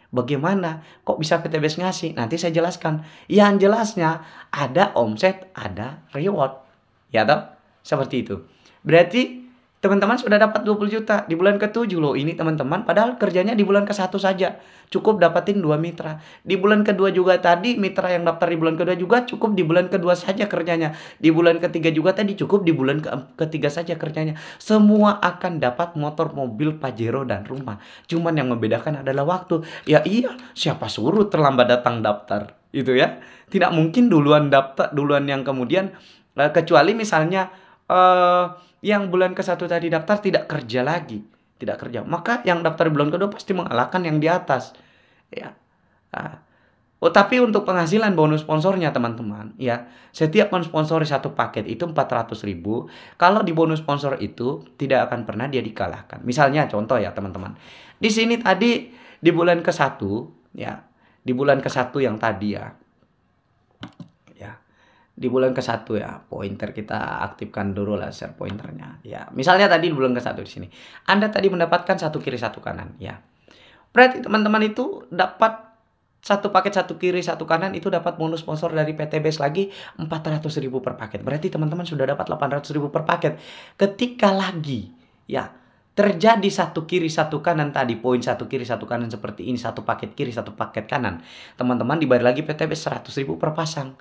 Bagaimana? Kok bisa PTBS ngasih? Nanti saya jelaskan. Yang jelasnya ada omset, ada reward. Ya toh? Seperti itu. Berarti Teman-teman sudah dapat 20 juta di bulan ke-7 loh ini teman-teman. Padahal kerjanya di bulan ke-1 saja. Cukup dapatin 2 mitra. Di bulan kedua juga tadi mitra yang daftar di bulan kedua juga cukup di bulan kedua saja kerjanya. Di bulan ketiga juga tadi cukup di bulan ketiga saja kerjanya. Semua akan dapat motor, mobil, Pajero, dan rumah. Cuman yang membedakan adalah waktu. Ya iya, siapa suruh terlambat datang daftar. Itu ya. Tidak mungkin duluan daftar, duluan yang kemudian kecuali misalnya yang bulan ke-1 tadi daftar tidak kerja lagi, tidak kerja, maka yang daftar di bulan kedua pasti mengalahkan yang di atas, ya. Oh, tapi untuk penghasilan bonus sponsornya teman-teman, ya, setiap mensponsori satu paket itu 400.000. Kalau di bonus sponsor itu tidak akan pernah dia dikalahkan. Misalnya contoh ya teman-teman, di sini tadi di bulan ke-1, ya, di bulan ke-1 yang tadi ya. Di bulan ke-1 ya, pointer kita aktifkan dulu lah share pointernya. Ya, misalnya tadi di bulan ke-1 di sini. Anda tadi mendapatkan satu kiri satu kanan, ya. Berarti teman-teman itu dapat satu paket satu kiri satu kanan itu dapat bonus sponsor dari PT Base lagi 400.000 per paket. Berarti teman-teman sudah dapat 800.000 per paket. Ketika lagi ya terjadi satu kiri satu kanan tadi, poin satu kiri satu kanan seperti ini, satu paket kiri satu paket kanan, teman-teman dibayar lagi PT Base 100.000 per pasang.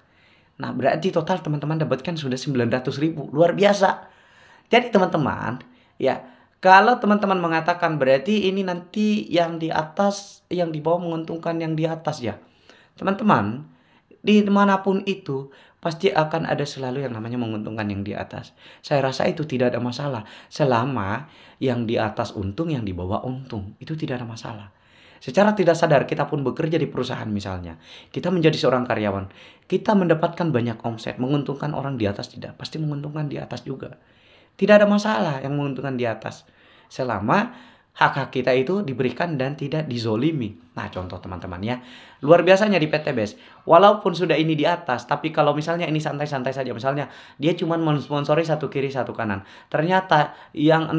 Nah, berarti total teman-teman dapatkan sudah 900.000. Luar biasa. Jadi teman-teman, ya, kalau teman-teman mengatakan berarti ini nanti yang di atas, yang di bawah menguntungkan yang di atas ya. Teman-teman, di manapun itu pasti akan ada selalu yang namanya menguntungkan yang di atas. Saya rasa itu tidak ada masalah. Selama yang di atas untung, yang di bawah untung. Itu tidak ada masalah. Secara tidak sadar kita pun bekerja di perusahaan misalnya. Kita menjadi seorang karyawan. Kita mendapatkan banyak omset. Menguntungkan orang di atas tidak. Pasti menguntungkan di atas juga. Tidak ada masalah yang menguntungkan di atas. Selama hak-hak kita itu diberikan dan tidak dizolimi. Nah contoh teman-teman ya. Luar biasanya di PT Base. Walaupun sudah ini di atas. Tapi kalau misalnya ini santai-santai saja. Misalnya dia cuma mensponsori satu kiri satu kanan. Ternyata yang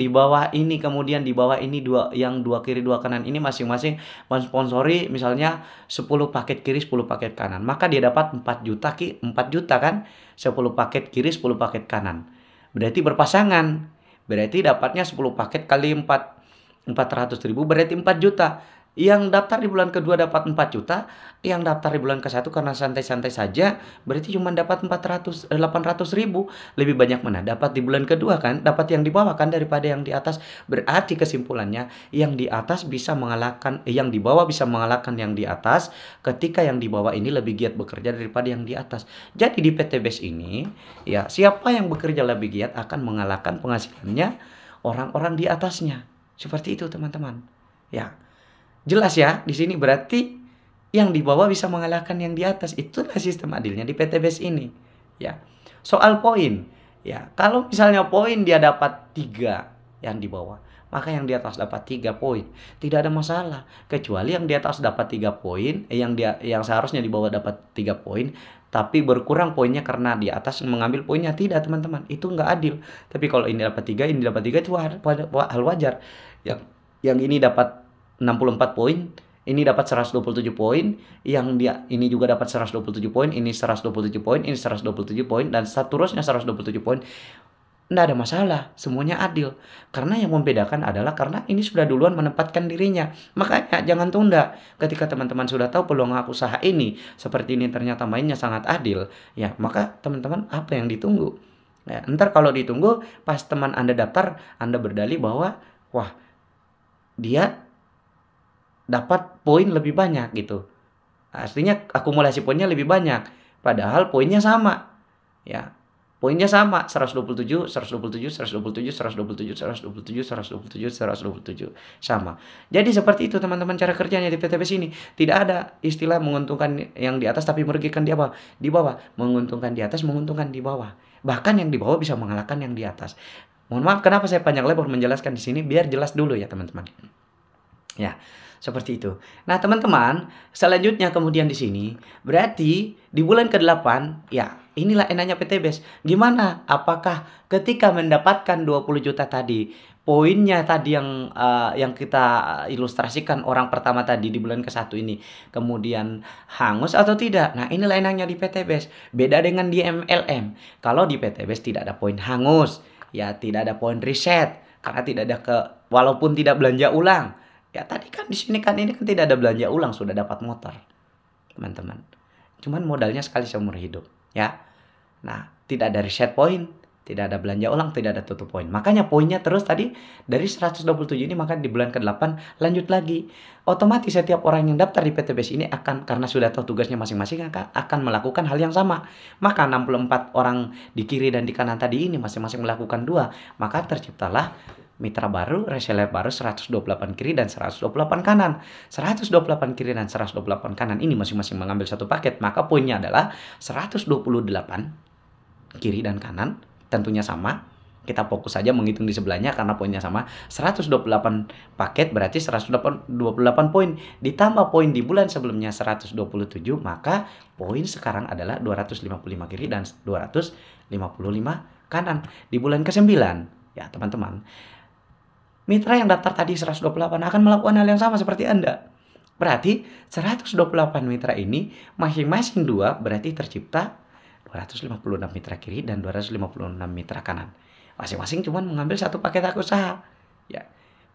di bawah ini kemudian di bawah ini yang dua kiri dua kanan ini masing-masing mensponsori misalnya 10 paket kiri 10 paket kanan. Maka dia dapat 4 juta 4 juta kan. 10 paket kiri 10 paket kanan. Berarti berpasangan. Berarti dapatnya 10 paket kali 400.000 berarti 4 juta. Yang daftar di bulan kedua dapat 4 juta, yang daftar di bulan ke-1 karena santai-santai saja berarti cuma dapat 800.000. Lebih banyak mana? Dapat di bulan kedua kan? Dapat yang di bawah kan daripada yang di atas. Berarti kesimpulannya yang di atas bisa mengalahkan yang di bawah bisa mengalahkan yang di atas ketika yang di bawah ini lebih giat bekerja daripada yang di atas. Jadi di PT Base ini ya siapa yang bekerja lebih giat akan mengalahkan penghasilannya orang-orang di atasnya. Seperti itu teman-teman. Ya. Jelas ya, di sini berarti yang di bawah bisa mengalahkan yang di atas. Itulah sistem adilnya di PT Base ini. Ya. Soal poin, ya, kalau misalnya poin dia dapat 3 yang di bawah, maka yang di atas dapat 3 poin. Tidak ada masalah, kecuali yang di atas dapat 3 poin, yang seharusnya di bawah dapat 3 poin, tapi berkurang poinnya karena di atas mengambil poinnya. Tidak, teman-teman. Itu nggak adil. Tapi kalau ini dapat 3, ini dapat 3 itu hal wajar. Yang ini dapat 64 poin, ini dapat 127 poin, yang dia ini juga dapat 127 poin, ini 127 poin, ini 127 poin, dan seterusnya 127 poin. Tidak ada masalah, semuanya adil. Karena yang membedakan adalah karena ini sudah duluan menempatkan dirinya. Makanya jangan tunda. Ketika teman-teman sudah tahu peluang usaha ini seperti ini ternyata mainnya sangat adil, ya maka teman-teman apa yang ditunggu? Ya, ntar kalau ditunggu pas teman Anda daftar, Anda berdalih bahwa wah dia dapat poin lebih banyak gitu. Artinya akumulasi poinnya lebih banyak. Padahal poinnya sama. Ya. Poinnya sama 127, 127, 127, 127, 127, 127, 127 sama. Jadi seperti itu teman-teman cara kerjanya di PT Base ini. Tidak ada istilah menguntungkan yang di atas tapi merugikan di bawah. Di bawah menguntungkan di atas, menguntungkan di bawah. Bahkan yang di bawah bisa mengalahkan yang di atas. Mohon maaf kenapa saya panjang lebar menjelaskan di sini biar jelas dulu ya teman-teman. Ya. Seperti itu. Nah, teman-teman, selanjutnya kemudian di sini, berarti di bulan ke-8, ya, inilah enaknya PT Base. Gimana? Apakah ketika mendapatkan 20 juta tadi, poinnya tadi yang kita ilustrasikan orang pertama tadi di bulan ke-1 ini, kemudian hangus atau tidak? Nah, inilah enaknya di PT Base. Beda dengan di MLM. Kalau di PT Base tidak ada poin hangus. ya tidak ada poin reset karena tidak ada walaupun tidak belanja ulang. Ya tadi kan di sini kan ini kan tidak ada belanja ulang, sudah dapat motor, teman-teman. Cuman modalnya sekali seumur hidup, ya. Nah, tidak ada reset poin, tidak ada belanja ulang, tidak ada tutup poin. Makanya poinnya terus tadi dari 127 ini, maka di bulan ke-8 lanjut lagi. Otomatis setiap orang yang daftar di PTBS ini akan, karena sudah tahu tugasnya masing-masing, akan melakukan hal yang sama. Maka 64 orang di kiri dan di kanan tadi ini masing-masing melakukan 2. Maka terciptalah mitra baru, reseller baru 128 kiri dan 128 kanan. 128 kiri dan 128 kanan ini masing-masing mengambil satu paket. Maka poinnya adalah 128 kiri dan kanan, tentunya sama. Kita fokus saja menghitung di sebelahnya karena poinnya sama. 128 paket berarti 128 poin. Ditambah poin di bulan sebelumnya 127, maka poin sekarang adalah 255 kiri dan 255 kanan. Di bulan ke-9, ya teman-teman, mitra yang daftar tadi 128 akan melakukan hal yang sama seperti Anda. Berarti 128 mitra ini masing-masing 2, berarti tercipta 256 mitra kiri dan 256 mitra kanan. Masing-masing cuma mengambil satu paket hak usaha. Ya,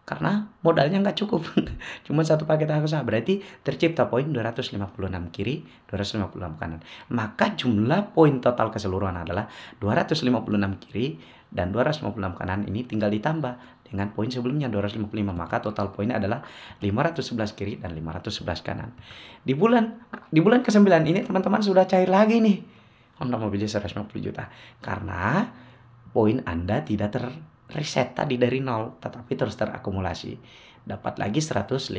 karena modalnya nggak cukup. Cuma satu paket hak usaha. Berarti tercipta poin 256 kiri, 256 kanan. Maka jumlah poin total keseluruhan adalah 256 kiri dan 256 kanan, ini tinggal ditambah dengan poin sebelumnya 255. Maka total poinnya adalah 511 kiri dan 511 kanan. Di bulan ke-9 ini teman-teman sudah cair lagi nih Honda Mobilio 150 juta. Karena poin Anda tidak terreset tadi dari nol, tetapi terus terakumulasi. Dapat lagi 150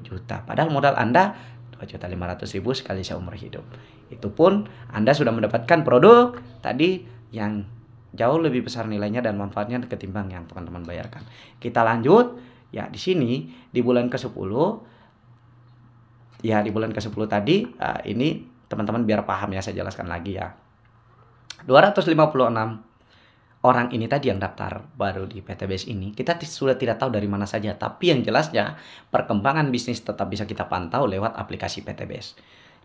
juta. Padahal modal Anda 2.500.000 sekali seumur hidup. Itu pun Anda sudah mendapatkan produk tadi yang jauh lebih besar nilainya dan manfaatnya ketimbang yang teman-teman bayarkan. Kita lanjut. Ya, di sini di bulan ke-10, ya di bulan ke-10 tadi, ini teman-teman biar paham ya, saya jelaskan lagi ya. 256 orang ini tadi yang daftar baru di PTBS ini, kita sudah tidak tahu dari mana saja. Tapi yang jelasnya perkembangan bisnis tetap bisa kita pantau lewat aplikasi PTBS.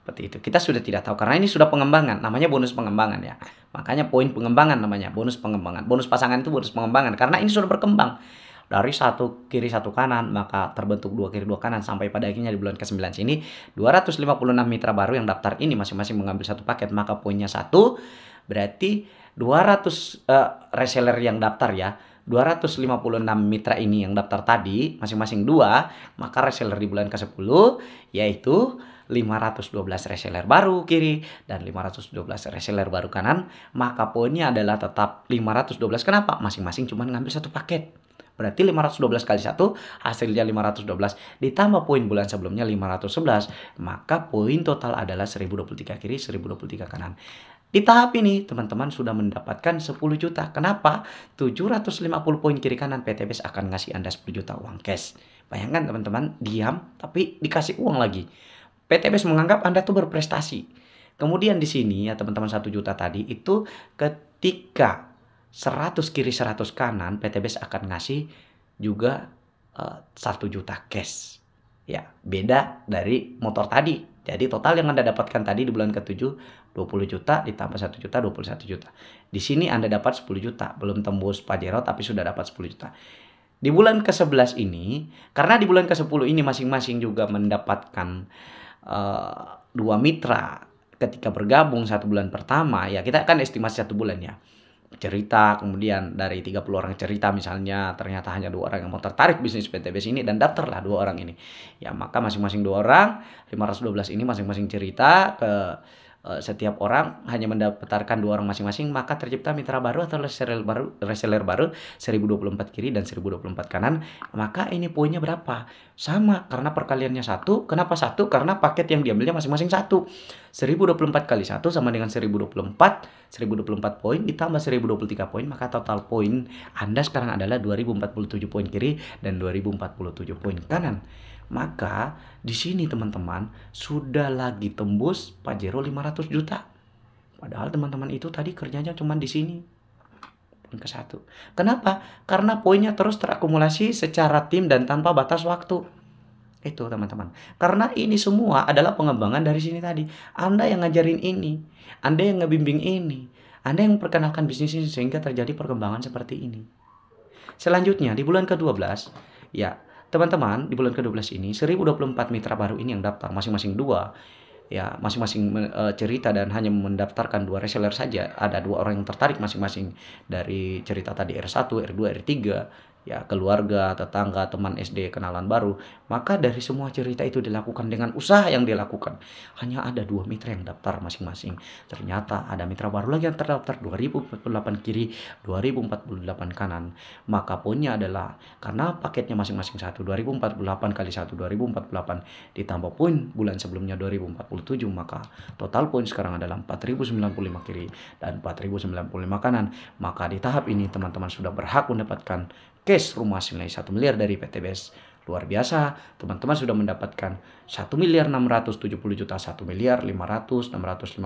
Seperti itu. Kita sudah tidak tahu karena ini sudah pengembangan, namanya bonus pengembangan ya. Makanya poin pengembangan namanya, bonus pengembangan. Bonus pasangan itu bonus pengembangan karena ini sudah berkembang. Dari satu kiri satu kanan, maka terbentuk 2 kiri 2 kanan sampai pada akhirnya di bulan ke-9 sini 256 mitra baru yang daftar ini masing-masing mengambil satu paket, maka poinnya 1, berarti 200 reseller yang daftar ya. 256 mitra ini yang daftar tadi masing-masing 2, maka reseller di bulan ke-10 yaitu 512 reseller baru kiri dan 512 reseller baru kanan, maka poinnya adalah tetap 512. Kenapa? Masing-masing cuma ngambil satu paket. Berarti 512 kali 1 hasilnya 512 ditambah poin bulan sebelumnya 511, maka poin total adalah 1023 kiri, 1023 kanan. Di tahap ini teman-teman sudah mendapatkan 10 juta. Kenapa? 750 poin kiri kanan, PTBS akan ngasih Anda 10 juta uang cash. Bayangkan teman-teman, diam tapi dikasih uang lagi. PTBS menganggap Anda tuh berprestasi. Kemudian di sini ya teman-teman, 1 juta tadi itu ketika 100 kiri 100 kanan, PTBS akan ngasih juga 1 juta cash. Ya, beda dari motor tadi. Jadi total yang Anda dapatkan tadi di bulan ke-7 20 juta ditambah 1 juta 21 juta. Di sini Anda dapat 10 juta, belum tembus Pajero tapi sudah dapat 10 juta. Di bulan ke-11 ini, karena di bulan ke-10 ini masing-masing juga mendapatkan 2 mitra ketika bergabung 1 bulan pertama, ya kita akan estimasi 1 bulan ya. Cerita, kemudian dari 30 orang cerita misalnya ternyata hanya 2 orang yang mau tertarik bisnis PTBS ini dan daftarlah 2 orang ini. Ya maka masing-masing 2 orang, 512 ini masing-masing cerita ke setiap orang hanya mendaftarkan 2 orang masing-masing, maka tercipta mitra baru atau reseller baru 1024 kiri dan 1024 kanan. Maka ini poinnya berapa? Sama karena perkaliannya 1. Kenapa 1? Karena paket yang diambilnya masing-masing 1. 1024 kali 1 sama dengan 1024 poin ditambah 1023 poin, maka total poin Anda sekarang adalah 2047 poin kiri dan 2047 poin kanan. Maka di sini teman-teman sudah lagi tembus Pajero 500 juta. Padahal teman-teman itu tadi kerjanya cuma di sini. Poin ke-1. Kenapa? Karena poinnya terus terakumulasi secara tim dan tanpa batas waktu. Itu teman-teman. Karena ini semua adalah pengembangan dari sini tadi. Anda yang ngajarin ini, Anda yang ngebimbing ini, Anda yang perkenalkan bisnis ini sehingga terjadi perkembangan seperti ini. Selanjutnya di bulan ke-12, ya teman-teman, di bulan ke-12 ini 1024 mitra baru ini yang daftar masing-masing dua, ya masing-masing cerita dan hanya mendaftarkan 2 reseller saja. Ada 2 orang yang tertarik masing-masing dari cerita tadi R1, R2, R3, ya keluarga, tetangga, teman SD, kenalan baru. Maka dari semua cerita itu dilakukan dengan usaha yang dilakukan. Hanya ada 2 mitra yang daftar masing-masing. Ternyata ada mitra baru lagi yang terdaftar 2048 kiri, 2048 kanan. Maka poinnya adalah karena paketnya masing-masing 2048 kali 1 2048 ditambah poin bulan sebelumnya 2047, maka total poin sekarang adalah 4095 kiri dan 4095 kanan. Maka di tahap ini teman-teman sudah berhak mendapatkan cash rumah senilai 1 miliar dari PT BES. Luar biasa, teman-teman sudah mendapatkan 1 miliar 670 juta, 1 miliar 500, 650,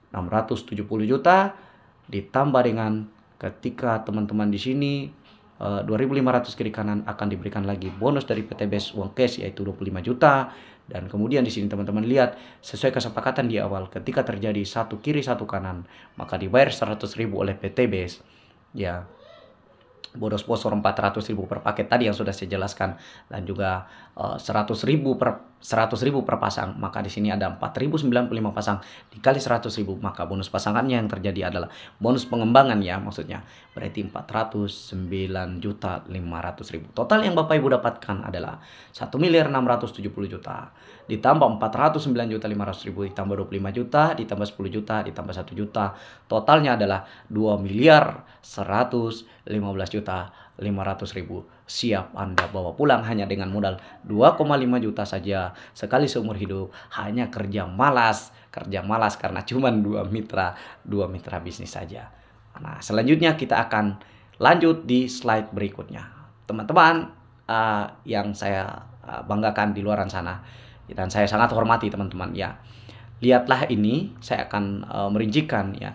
670 juta, ditambah dengan ketika teman-teman di sini 2.500 kiri kanan akan diberikan lagi bonus dari PT BES uang cash yaitu 25 juta. Dan kemudian di sini teman-teman lihat sesuai kesepakatan di awal ketika terjadi satu kiri satu kanan maka dibayar 100.000 oleh PT BES. Ya, bonus sponsor 400.000 per paket tadi yang sudah saya jelaskan dan juga 100.000 per pasang. Maka di sini ada 4.095 pasang dikali 100.000, maka bonus pasangannya yang terjadi adalah bonus pengembangan ya, maksudnya berarti 409.500.000. Total yang Bapak Ibu dapatkan adalah 1.670 juta ditambah 409.500.000 ditambah 25 juta ditambah 10 juta ditambah 1 juta, totalnya adalah 2.115.500.000. Siap Anda bawa pulang hanya dengan modal 2,5 juta saja sekali seumur hidup. Hanya kerja malas karena cuma dua mitra bisnis saja. Nah, selanjutnya kita akan lanjut di slide berikutnya. Teman-teman yang saya banggakan di luar sana dan saya sangat hormati teman-teman ya. Lihatlah ini, saya akan merincikan ya.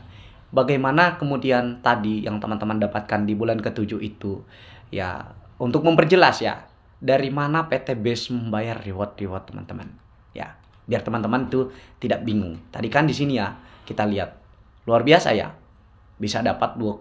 Bagaimana kemudian tadi yang teman-teman dapatkan di bulan ke-7 itu ya, untuk memperjelas ya dari mana PT BES membayar reward teman-teman ya, biar teman-teman itu tidak bingung. Tadi kan di sini ya kita lihat luar biasa ya, bisa dapat 2,1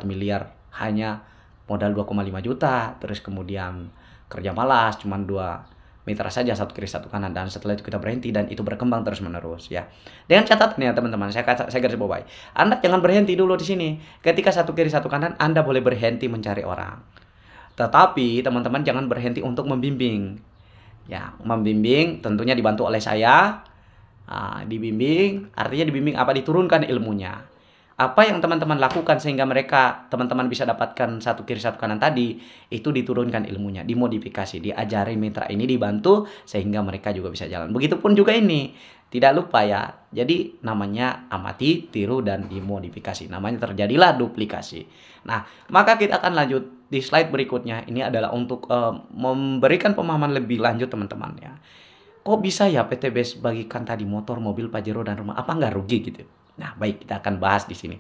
miliar hanya modal 2,5 juta, terus kemudian kerja malas cuman 2 mitra saja, satu kiri satu kanan, dan setelah itu kita berhenti dan itu berkembang terus menerus ya. Dengan catatan ya teman-teman, saya garis bawahi, Anda jangan berhenti dulu di sini. Ketika satu kiri satu kanan, Anda boleh berhenti mencari orang. Tetapi teman-teman jangan berhenti untuk membimbing. Ya, membimbing tentunya dibantu oleh saya. Dibimbing, artinya dibimbing apa? Diturunkan ilmunya. Apa yang teman-teman lakukan sehingga teman-teman bisa dapatkan satu kiri satu kanan tadi, itu diturunkan ilmunya, dimodifikasi, diajari mitra ini, dibantu sehingga mereka juga bisa jalan. Begitupun juga ini, tidak lupa ya. Jadi namanya amati, tiru, dan dimodifikasi. Namanya terjadilah duplikasi. Nah, maka kita akan lanjut di slide berikutnya. Ini adalah untuk memberikan pemahaman lebih lanjut teman-teman ya. Kok bisa ya PT BES bagikan tadi motor, mobil, Pajero, dan rumah? Apa nggak rugi gitu? Nah, baik, kita akan bahas di sini.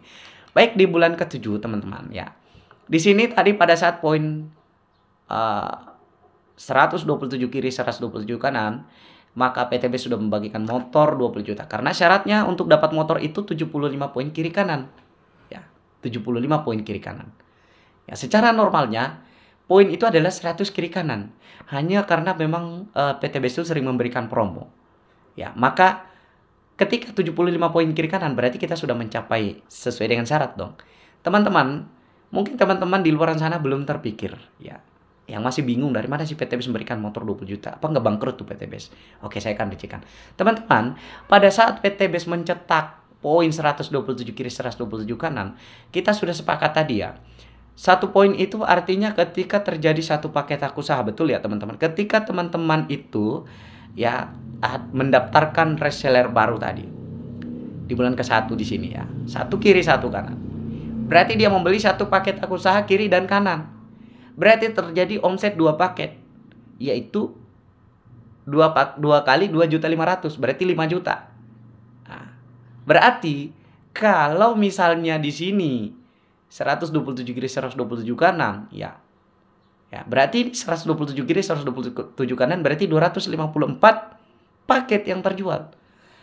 Baik, di bulan ke-7 teman-teman ya. Di sini tadi pada saat poin 127 kiri 127 kanan, maka PT BES sudah membagikan motor 20 juta. Karena syaratnya untuk dapat motor itu 75 poin kiri kanan. Ya, 75 poin kiri kanan. Ya, secara normalnya poin itu adalah 100 kiri kanan. Hanya karena memang PT BES itu sering memberikan promo. Ya, maka ketika 75 poin kiri kanan berarti kita sudah mencapai sesuai dengan syarat dong. Teman-teman, mungkin teman-teman di luar sana belum terpikir ya. Yang masih bingung dari mana sih PT BES memberikan motor 20 juta? Apa nggak bangkrut tuh PT BES? Oke, saya akan rincikan. Teman-teman, pada saat PT BES mencetak poin 127 kiri 127 kanan, kita sudah sepakat tadi ya. Satu poin itu artinya ketika terjadi satu paket hak usaha, betul ya teman-teman. Ketika teman-teman itu ya mendaftarkan reseller baru tadi di bulan ke-1 di sini ya, satu kiri satu kanan, berarti dia membeli satu paket hak usaha kiri dan kanan. Berarti terjadi omset 2 paket, yaitu 2 kali 2.500.000, berarti 5 juta. Nah, berarti kalau misalnya di sini 127 kiri 127 kanan ya, berarti 127 kiri 127 kanan berarti 254 paket yang terjual.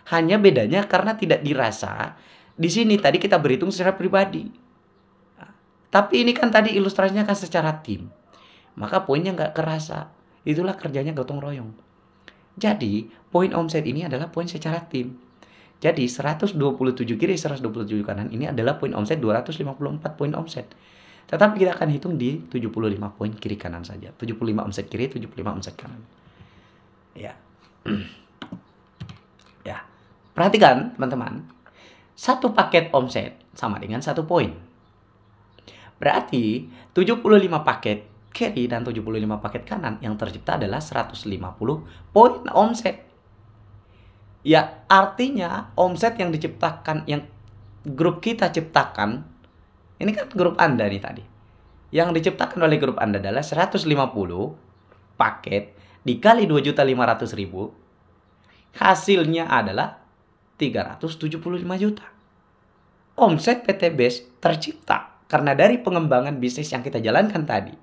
Hanya bedanya karena tidak dirasa Di sini tadi kita berhitung secara pribadi. Tapi ini kan tadi ilustrasinya kan secara tim. Maka poinnya nggak kerasa. Itulah kerjanya gotong royong. Jadi, poin omset ini adalah poin secara tim. Jadi, 127 kiri, 127 kanan ini adalah poin omset 254 poin omset. Tetapi kita akan hitung di 75 poin kiri kanan saja. 75 omset kiri, 75 omset kanan. Ya. Ya. Perhatikan, teman-teman. Satu paket omset sama dengan 1 poin. Berarti 75 paket kiri dan 75 paket kanan yang tercipta adalah 150 poin omset. Ya, artinya omset yang diciptakan, yang grup kita ciptakan, ini kan grup Anda nih tadi. Yang diciptakan oleh grup Anda adalah 150 paket dikali 2.500.000. Hasilnya adalah 375 juta. Omset PT BES tercipta karena dari pengembangan bisnis yang kita jalankan tadi.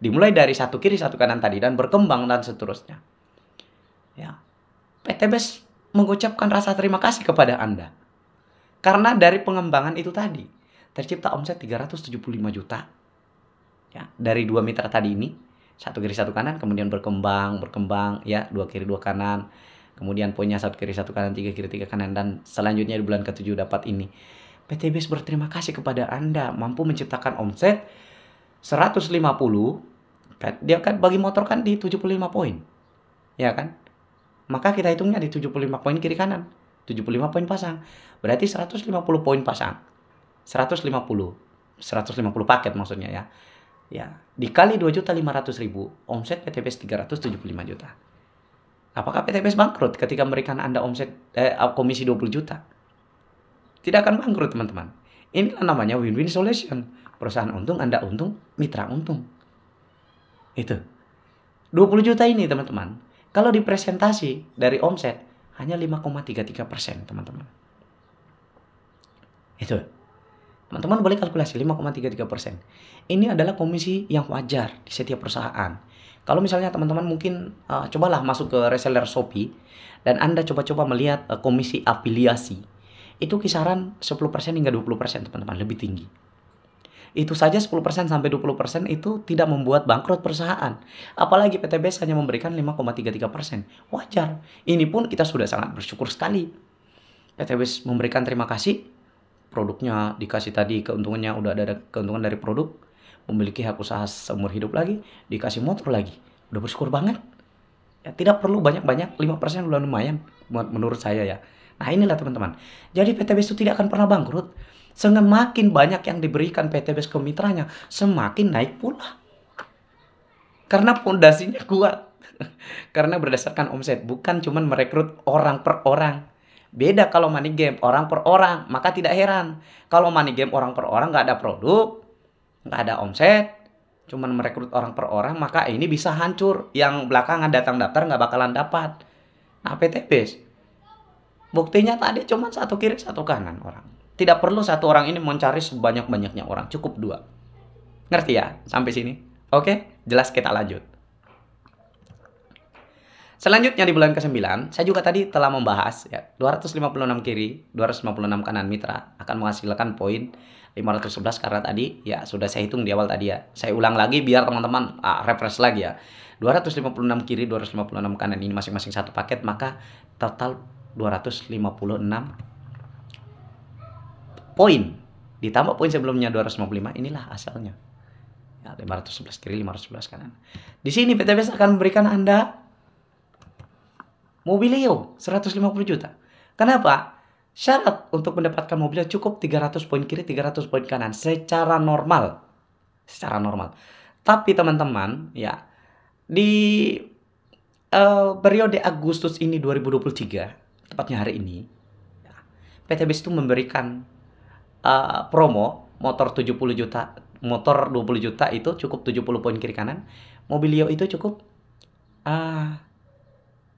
Dimulai dari satu kiri, satu kanan tadi dan berkembang dan seterusnya. Ya. PT BES mengucapkan rasa terima kasih kepada Anda. Karena dari pengembangan itu tadi tercipta omset 375 juta. Ya, dari dua mitra tadi ini, satu kiri satu kanan, kemudian berkembang ya, dua kiri dua kanan. Kemudian poinnya satu kiri satu kanan, tiga kiri tiga kanan, dan selanjutnya di bulan ke-7 dapat ini. PT BES berterima kasih kepada Anda mampu menciptakan omset 150. Kan, dia kan bagi motor kan di 75 poin. Ya kan? Maka kita hitungnya di 75 poin kiri kanan. 75 poin pasang. Berarti 150 poin pasang. 150 paket maksudnya ya. Ya, dikali 2.500.000, omset PT BES 375 juta. Apakah PT BES bangkrut ketika memberikan Anda omset komisi 20 juta? Tidak akan bangkrut, teman-teman. Inilah namanya win-win solution. Perusahaan untung, Anda untung, mitra untung. Itu. 20 juta ini, teman-teman. Kalau dipresentasi dari omset, hanya 5,33%, teman-teman. Itu. Teman-teman boleh kalkulasi 5,33%. Ini adalah komisi yang wajar di setiap perusahaan. Kalau misalnya teman-teman mungkin cobalah masuk ke reseller Shopee dan Anda coba-coba melihat komisi afiliasi. Itu kisaran 10% hingga 20%, teman-teman, lebih tinggi. Itu saja 10% sampai 20% itu tidak membuat bangkrut perusahaan. Apalagi PT BES hanya memberikan 5,33%. Wajar. Ini pun kita sudah sangat bersyukur sekali. PT BES memberikan terima kasih. Produknya dikasih tadi, keuntungannya udah ada keuntungan dari produk, memiliki hak usaha seumur hidup lagi, dikasih motor lagi. Udah bersyukur banget. Ya, tidak perlu banyak-banyak, 5% udah lumayan menurut saya ya. Nah, inilah teman-teman. Jadi PT BES itu tidak akan pernah bangkrut. Semakin banyak yang diberikan PT BES ke mitranya, semakin naik pula. Karena fondasinya kuat. Karena berdasarkan omset, bukan cuman merekrut orang per orang. Beda kalau money game, orang per orang, maka tidak heran. Kalau money game orang per orang, nggak ada produk, nggak ada omset, cuman merekrut orang per orang, maka ini bisa hancur. Yang belakangan datang daftar nggak bakalan dapat. Nah, PT BES, buktinya tadi cuma satu kiri, satu kanan orang. Tidak perlu satu orang ini mencari sebanyak-banyaknya orang, cukup 2. Ngerti ya sampai sini? Oke, jelas, kita lanjut. Selanjutnya di bulan ke-9, saya juga tadi telah membahas ya, 256 kiri, 256 kanan mitra akan menghasilkan poin 511 karena tadi ya sudah saya hitung di awal tadi ya. Saya ulang lagi biar teman-teman refresh lagi ya. 256 kiri, 256 kanan ini masing-masing satu paket, maka total 256 poin. Ditambah poin sebelumnya 255, inilah hasilnya. Ya, 511 kiri, 511 kanan. Di sini PT BES akan memberikan Anda Mobilio 150 juta. Kenapa? Syarat untuk mendapatkan Mobilio cukup 300 poin kiri, 300 poin kanan secara normal. Secara normal. Tapi teman-teman, ya, di periode Agustus ini 2023, tepatnya hari ini, ya, PT BES itu memberikan promo motor 70 juta, motor 20 juta itu cukup 70 poin kiri kanan. Mobilio itu cukup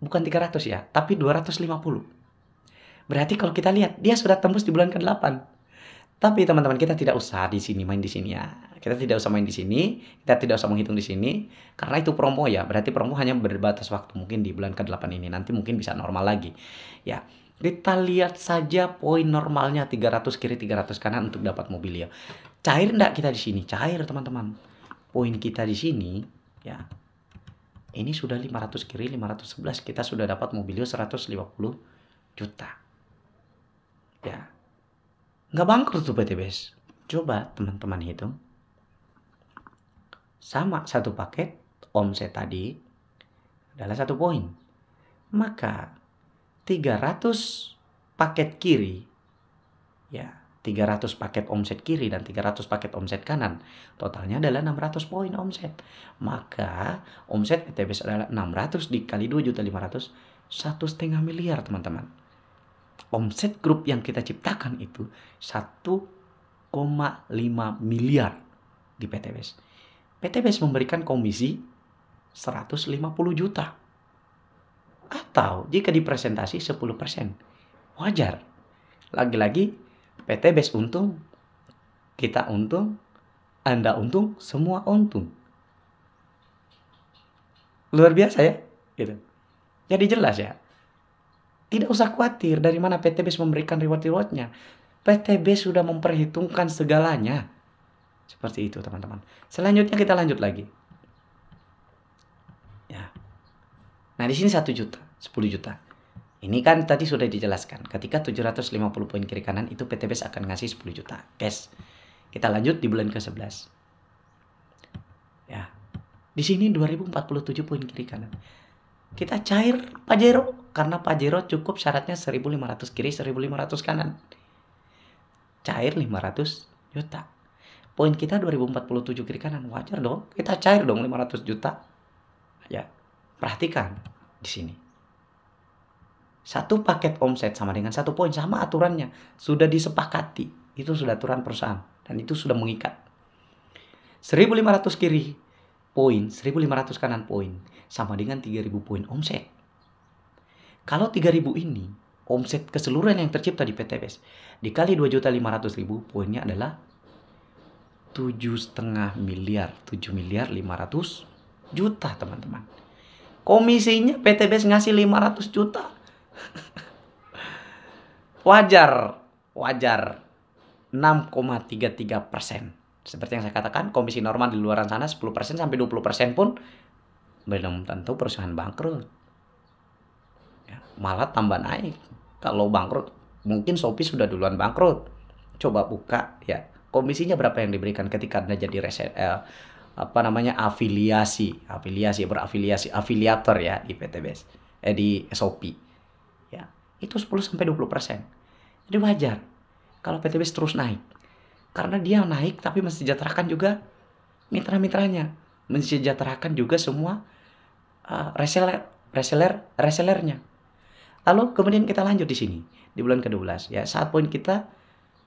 bukan 300 ya, tapi 250. Berarti kalau kita lihat, dia sudah tembus di bulan ke-8. Tapi teman-teman, kita tidak usah di sini main di sini ya. Kita tidak usah main di sini, kita tidak usah menghitung di sini karena itu promo ya. Berarti promo hanya berbatas waktu, mungkin di bulan ke-8 ini. Nanti mungkin bisa normal lagi. Ya. Kita lihat saja poin normalnya 300 kiri 300 kanan untuk dapat Mobilia. Cair enggak kita di sini? Cair teman-teman. Poin kita di sini ya. Ini sudah 500 kiri 511, kita sudah dapat Mobilio 150 juta. Ya. Nggak bangkrut tuh PTBS. Coba teman-teman hitung. Sama satu paket omset tadi adalah 1 poin. Maka 300 paket kiri, ya 300 paket omset kiri dan 300 paket omset kanan, totalnya adalah 600 poin omset. Maka omset PTBS adalah 600 dikali 2.500.000, 1,5 miliar teman-teman. Omset grup yang kita ciptakan itu 1,5 miliar di PTBS. PTBS memberikan komisi 150 juta. Atau jika dipresentasi 10%. Wajar. Lagi-lagi PTBS untung, kita untung, Anda untung, semua untung. Luar biasa ya, gitu. Jadi jelas ya. Tidak usah khawatir dari mana PTBS memberikan reward-rewardnya. PTBS sudah memperhitungkan segalanya. Seperti itu teman-teman. Selanjutnya kita lanjut lagi. Ya. Nah di sini 1 juta, 10 juta. Ini kan tadi sudah dijelaskan. Ketika 750 poin kiri kanan itu PTBS akan ngasih 10 juta cash. Kita lanjut di bulan ke-11. Ya. Di sini 2047 poin kiri kanan. Kita cair Pajero karena Pajero cukup syaratnya 1500 kiri 1500 kanan. Cair 500 juta. Poin kita 2047 kiri kanan. Wajar dong. Kita cair dong 500 juta. Ya. Perhatikan di sini. 1 paket omset sama dengan 1 poin, sama aturannya. Sudah disepakati. Itu sudah aturan perusahaan. Dan itu sudah mengikat. 1.500 kiri poin, 1.500 kanan poin. Sama dengan 3.000 poin omset. Kalau 3.000 ini, omset keseluruhan yang tercipta di PTBS. Dikali 2.500.000, poinnya adalah 7,5 miliar. 7 miliar 500 juta teman-teman. Komisinya PTBS ngasih 500 juta. Wajar 6,33%. Seperti yang saya katakan, komisi normal di luaran sana 10% sampai 20% pun belum tentu perusahaan bangkrut. Ya, malah tambah naik. Kalau bangkrut, mungkin Shopee sudah duluan bangkrut. Coba buka ya, komisinya berapa yang diberikan ketika Anda jadi afiliator ya di PTBS, di Shopee. Ya, itu 10-20%. Jadi wajar kalau PTBS terus naik. Karena dia naik tapi mensejahterakan juga mitra-mitranya, mensejahterakan juga semua resellernya. Lalu kemudian kita lanjut di sini di bulan ke-12 ya, saat poin kita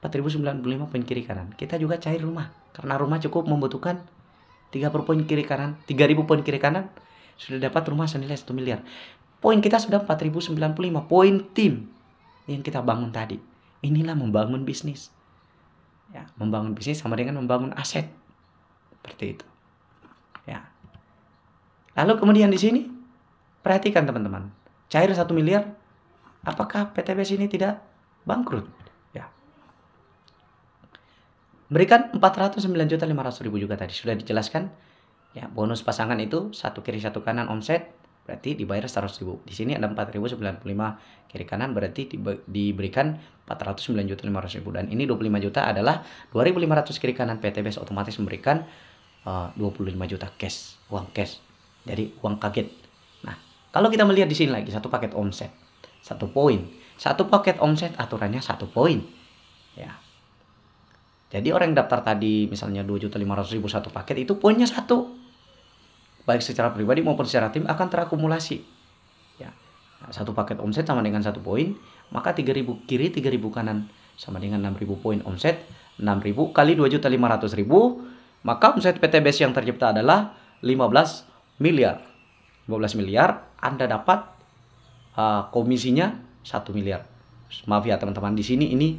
4.095 poin kiri kanan. Kita juga cair rumah karena rumah cukup membutuhkan 30 poin kiri kanan, 3.000 poin kiri kanan sudah dapat rumah senilai 1 miliar. Poin kita sudah 4.095 poin tim yang kita bangun tadi. Inilah membangun bisnis. Ya, membangun bisnis sama dengan membangun aset. Seperti itu. Ya. Lalu kemudian di sini perhatikan teman-teman. Cair 1 miliar, apakah PTBS ini tidak bangkrut? Ya. Berikan 409.500.000 juga tadi sudah dijelaskan. Ya, bonus pasangan itu 1 kiri 1 kanan omset berarti dibayar 100.000. Di sini ada 4.095 kiri kanan berarti diberikan 409.500.000 dan ini 25 juta adalah 2.500 kiri kanan, PTBS otomatis memberikan 25 juta cash, uang cash. Jadi uang kaget. Nah, kalau kita melihat di sini lagi 1 paket omset 1 poin. 1 paket omset aturannya 1 poin. Ya. Jadi orang yang daftar tadi misalnya 2.500.000 1 paket itu poinnya 1. Baik secara pribadi maupun secara tim akan terakumulasi. Ya. Nah, 1 paket omset sama dengan 1 poin, maka 3.000 kiri 3.000 kanan sama dengan 6.000 poin omset. 6.000 kali 2.500.000, maka omset PTBS yang tercipta adalah 15 miliar. 15 miliar Anda dapat komisinya 1 miliar. Maaf ya teman-teman, di sini ini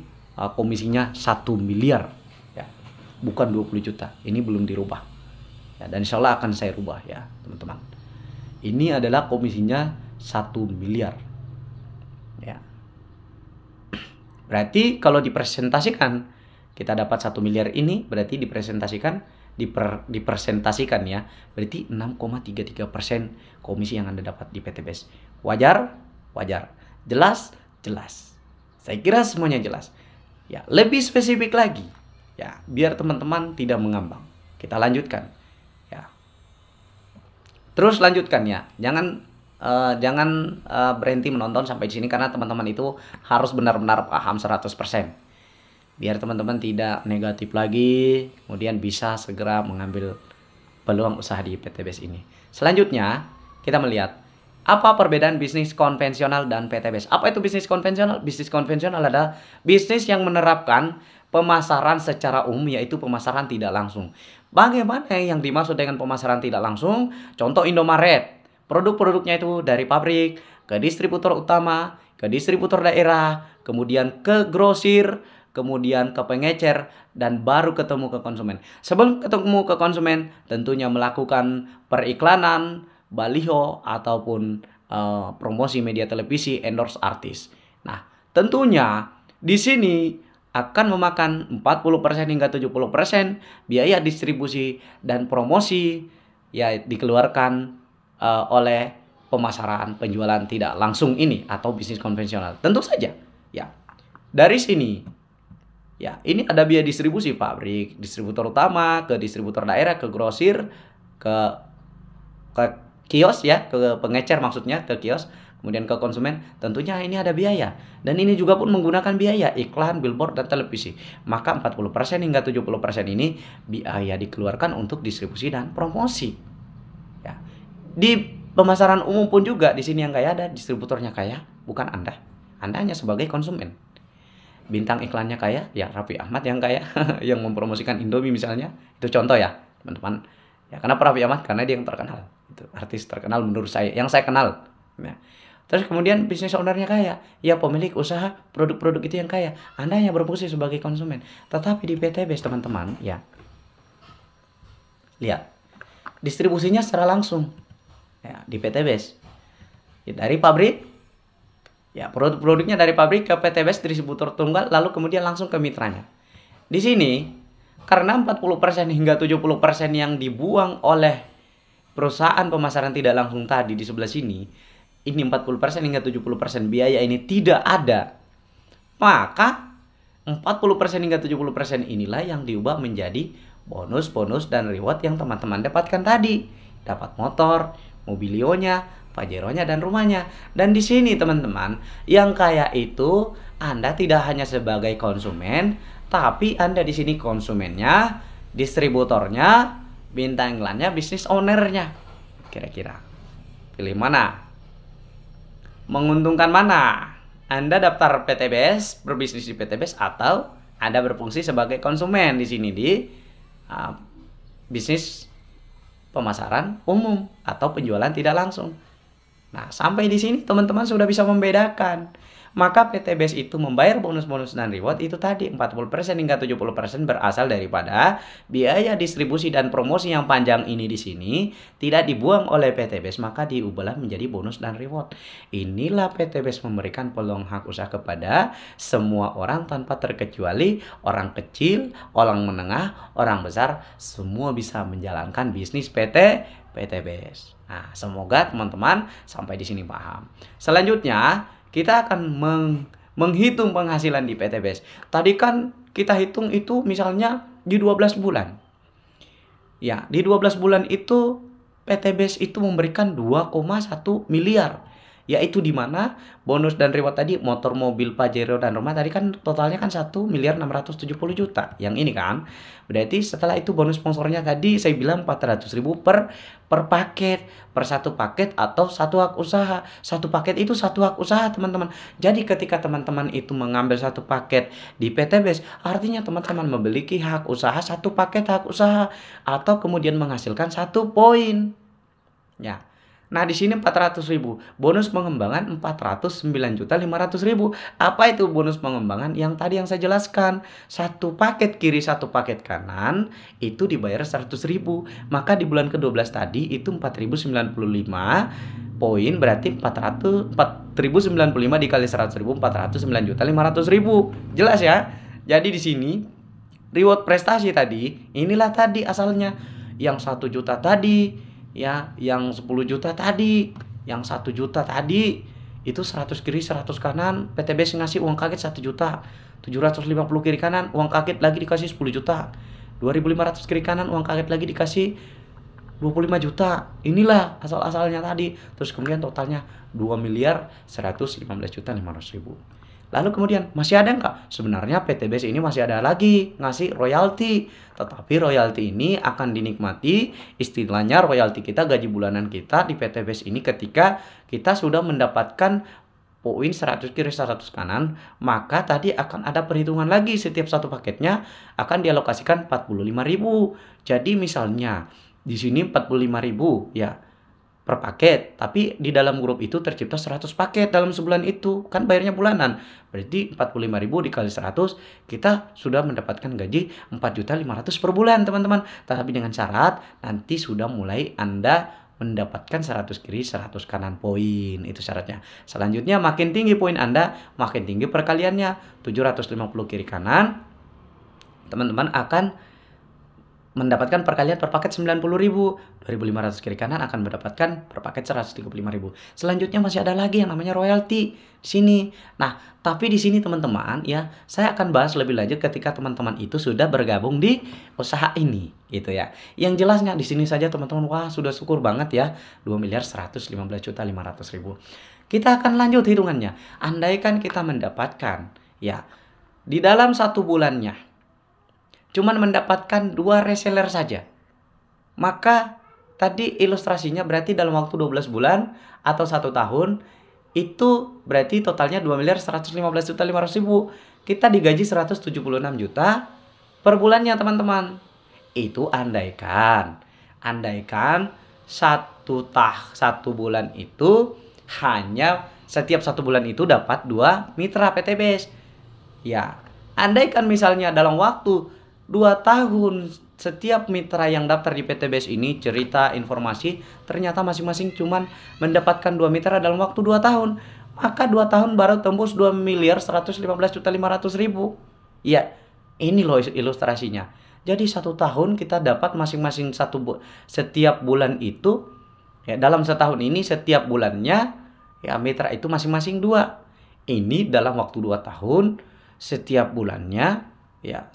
komisinya 1 miliar ya. Bukan 20 juta. Ini belum dirubah. Ya, dan insya Allah akan saya rubah ya teman-teman. Ini adalah komisinya 1 miliar. Ya. Berarti kalau dipresentasikan, kita dapat 1 miliar ini, berarti dipresentasikan ya, berarti 6,33% komisi yang Anda dapat di PT BES. Wajar? Wajar. Jelas? Jelas. Saya kira semuanya jelas. Ya, lebih spesifik lagi. Ya, biar teman-teman tidak mengambang. Kita lanjutkan. Ya. Terus lanjutkan ya. Jangan berhenti menonton sampai di sini karena teman-teman itu harus benar-benar paham 100%. Biar teman-teman tidak negatif lagi, kemudian bisa segera mengambil peluang usaha di PT BES ini. Selanjutnya, kita melihat apa perbedaan bisnis konvensional dan PT BES. Apa itu bisnis konvensional? Bisnis konvensional adalah bisnis yang menerapkan pemasaran secara umum, yaitu pemasaran tidak langsung. Bagaimana yang dimaksud dengan pemasaran tidak langsung? Contoh Indomaret. Produk-produknya itu dari pabrik ke distributor utama, ke distributor daerah, kemudian ke grosir, kemudian ke pengecer, dan baru ketemu ke konsumen. Sebelum ketemu ke konsumen, tentunya melakukan periklanan, baliho, ataupun promosi media televisi, endorse artis. Nah, tentunya di sini akan memakan 40% hingga 70% biaya distribusi dan promosi ya dikeluarkan oleh pemasaran penjualan tidak langsung ini atau bisnis konvensional. Tentu saja, ya. Dari sini ya, ini ada biaya distribusi pabrik, distributor utama, ke distributor daerah, ke grosir, ke kios ya, ke pengecer maksudnya, ke kios, kemudian ke konsumen. Tentunya ini ada biaya. Dan ini juga pun menggunakan biaya iklan, billboard, dan televisi. Maka 40% hingga 70% ini biaya dikeluarkan untuk distribusi dan promosi. Ya. Di pemasaran umum pun juga di sini yang kaya ada distributornya kaya, bukan Anda. Anda hanya sebagai konsumen. Bintang iklannya kaya, ya Raffi Ahmad yang kaya, yang mempromosikan Indomie misalnya. Itu contoh ya, teman-teman. Ya, kenapa Raffi Ahmad? Karena dia yang terkenal. Itu artis terkenal menurut saya, yang saya kenal. Ya. Terus kemudian bisnis ownernya kaya, ya pemilik usaha produk-produk itu yang kaya. Anda hanya berfungsi sebagai konsumen. Tetapi di PT BES teman-teman, ya. Lihat, distribusinya secara langsung. Ya, di PT BES. Ya, dari pabrik. Ya, produk-produknya dari pabrik ke PT BES distributor tunggal, lalu kemudian langsung ke mitranya. Di sini, karena 40% hingga 70% yang dibuang oleh perusahaan pemasaran tidak langsung tadi di sebelah sini, ini 40% hingga 70% biaya ini tidak ada. Maka, 40% hingga 70% inilah yang diubah menjadi bonus-bonus dan reward yang teman-teman dapatkan tadi. Dapat motor, mobilionya, Pajeronya, dan rumahnya. Dan di sini teman-teman, yang kaya itu Anda tidak hanya sebagai konsumen, tapi Anda di sini konsumennya, distributornya, bintang iklannya, bisnis ownernya. Kira-kira pilih mana? Menguntungkan mana? Anda daftar PT BES, berbisnis di PT BES, atau Anda berfungsi sebagai konsumen di sini di bisnis pemasaran umum atau penjualan tidak langsung. Nah, sampai di sini teman-teman sudah bisa membedakan. Maka PT BES itu membayar bonus-bonus dan reward itu tadi 40% hingga 70% berasal daripada biaya distribusi dan promosi yang panjang ini di sini tidak dibuang oleh PT BES, maka diubahlah menjadi bonus dan reward. Inilah PT BES memberikan peluang hak usaha kepada semua orang tanpa terkecuali orang kecil, orang menengah, orang besar, semua bisa menjalankan bisnis PT BES. Nah, semoga teman-teman sampai di sini paham. Selanjutnya, kita akan menghitung penghasilan di PT BES. Tadi kan kita hitung itu misalnya di 12 bulan. Ya, di 12 bulan itu PT BES itu memberikan 2,1 miliar. Yaitu di mana bonus dan reward tadi motor, mobil, Pajero, dan rumah tadi kan totalnya kan 1.670 juta. Yang ini kan. Berarti setelah itu bonus sponsornya tadi saya bilang 400.000 per paket, per satu paket atau satu hak usaha. Satu paket itu satu hak usaha, teman-teman. Jadi ketika teman-teman itu mengambil satu paket di PT BES, artinya teman-teman memiliki hak usaha satu paket hak usaha atau kemudian menghasilkan 1 poin. Ya. Nah, di sini 400.000. Bonus pengembangan 409.500.000. Apa itu bonus pengembangan? Yang tadi yang saya jelaskan. Satu paket kiri, satu paket kanan itu dibayar 100.000. Maka di bulan ke-12 tadi itu 4.095 poin berarti 4095 dikali 100.000 409.500.000. Jelas ya? Jadi di sini reward prestasi tadi, inilah tadi asalnya. Yang 1 juta tadi, ya, yang 10 juta tadi, yang 1 juta tadi, itu 100 kiri 100 kanan, PTBS ngasih uang kaget 1 juta. 750 kiri kanan, uang kaget lagi dikasih 10 juta. 2.500 kiri kanan, uang kaget lagi dikasih 25 juta. Inilah asal-asalnya tadi. Terus kemudian totalnya 2.115.500.000. Lalu kemudian masih ada nggak? Sebenarnya PTBS ini masih ada lagi ngasih royalti. Tetapi royalti ini akan dinikmati, istilahnya royalti kita, gaji bulanan kita di PTBS ini ketika kita sudah mendapatkan poin 100 kiri 100 kanan, maka tadi akan ada perhitungan lagi, setiap satu paketnya akan dialokasikan 45.000. Jadi misalnya di sini 45.000 ya per paket, tapi di dalam grup itu tercipta 100 paket dalam sebulan itu, kan bayarnya bulanan. Berarti 45.000 dikali 100, kita sudah mendapatkan gaji 4.500.000 per bulan, teman-teman. Tapi dengan syarat nanti sudah mulai Anda mendapatkan 100 kiri 100 kanan poin, itu syaratnya. Selanjutnya makin tinggi poin Anda, makin tinggi perkaliannya. 750 kiri kanan, teman-teman akan mendapatkan perkalian per paket 90.000. 2.500 kiri kanan akan mendapatkan per paket 135.000. Selanjutnya masih ada lagi yang namanya royalti di sini. Nah, tapi di sini teman-teman ya, saya akan bahas lebih lanjut ketika teman-teman itu sudah bergabung di usaha ini, gitu ya. Yang jelasnya di sini saja teman-teman, wah sudah syukur banget ya, 2.115.500.000. Kita akan lanjut hitungannya. Andaikan kita mendapatkan ya di dalam 1 bulannya cuman mendapatkan 2 reseller saja, maka tadi ilustrasinya berarti dalam waktu 12 bulan atau 1 tahun itu berarti totalnya 2.115.500.000. Kita digaji 176 juta per bulannya, teman-teman. Itu andaikan satu bulan itu hanya setiap 1 bulan itu dapat 2 mitra PTBS. Ya, andaikan misalnya dalam waktu 2 tahun setiap mitra yang daftar di PTBS ini cerita informasi ternyata masing-masing cuman mendapatkan 2 mitra dalam waktu 2 tahun, maka 2 tahun baru tembus 2.115.500.000. Ya, ini loh ilustrasinya. Jadi 1 tahun kita dapat masing-masing setiap bulan itu ya, dalam setahun ini setiap bulannya ya mitra itu masing-masing 2. Ini dalam waktu 2 tahun setiap bulannya ya,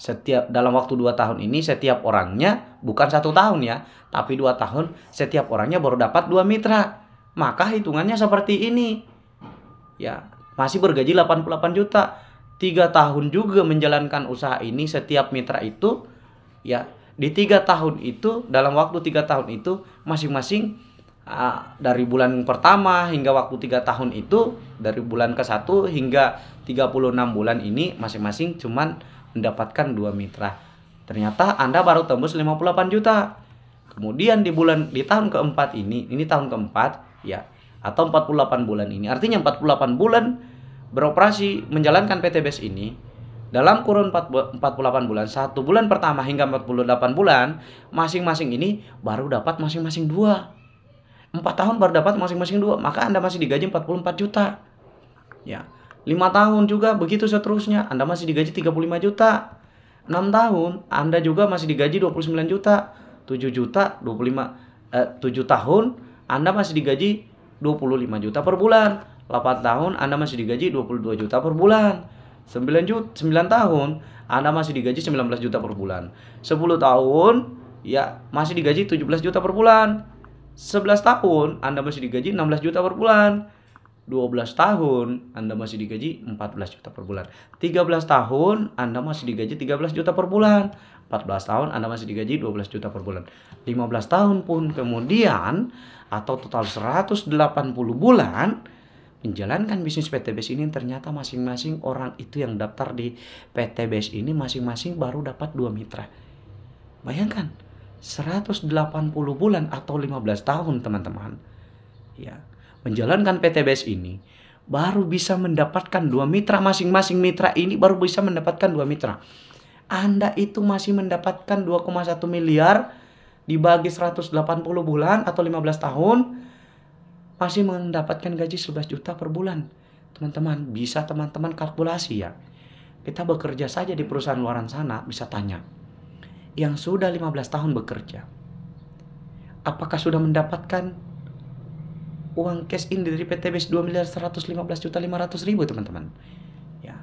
dalam waktu 2 tahun ini setiap orangnya bukan 1 tahun ya, tapi 2 tahun setiap orangnya baru dapat 2 mitra. Maka hitungannya seperti ini. Ya, masih bergaji 88 juta. 3 tahun juga menjalankan usaha ini, setiap mitra itu ya di 3 tahun itu, dalam waktu 3 tahun itu masing-masing dari bulan pertama hingga waktu 3 tahun itu, dari bulan ke-1 hingga 36 bulan ini masing-masing cuman mendapatkan 2 mitra. Ternyata Anda baru tembus 58 juta. Kemudian di tahun keempat ini tahun keempat ya, atau 48 bulan ini. Artinya 48 bulan beroperasi menjalankan PTBS ini, dalam kurun 48 bulan, 1 bulan pertama hingga 48 bulan, masing-masing ini baru dapat masing-masing 2. 4 tahun baru dapat masing-masing 2, maka Anda masih digaji 44 juta. Ya. 5 tahun juga begitu seterusnya, Anda masih digaji 35 juta. 6 tahun Anda juga masih digaji 29 juta. 7 tahun Anda masih digaji 25 juta per bulan. 8 tahun Anda masih digaji 22 juta per bulan. 9 tahun Anda masih digaji 19 juta per bulan. 10 tahun ya masih digaji 17 juta per bulan. 11 tahun Anda masih digaji 16 juta per bulan. 12 tahun Anda masih digaji 14 juta per bulan. 13 tahun Anda masih digaji 13 juta per bulan. 14 tahun Anda masih digaji 12 juta per bulan. 15 tahun pun kemudian, atau total 180 bulan menjalankan bisnis PTBS ini, ternyata masing-masing orang itu yang daftar di PTBS ini masing-masing baru dapat 2 mitra. Bayangkan 180 bulan atau 15 tahun, teman-teman. Ya, menjalankan PTBS ini baru bisa mendapatkan 2 mitra, masing-masing mitra ini baru bisa mendapatkan 2 mitra. Anda itu masih mendapatkan 2,1 miliar dibagi 180 bulan atau 15 tahun, masih mendapatkan gaji 11 juta per bulan. Teman-teman, bisa teman-teman kalkulasi ya. Kita bekerja saja di perusahaan luaran sana, bisa tanya. Yang sudah 15 tahun bekerja, apakah sudah mendapatkan uang cash in dari PTBS 2.115.500.000 teman-teman? Ya,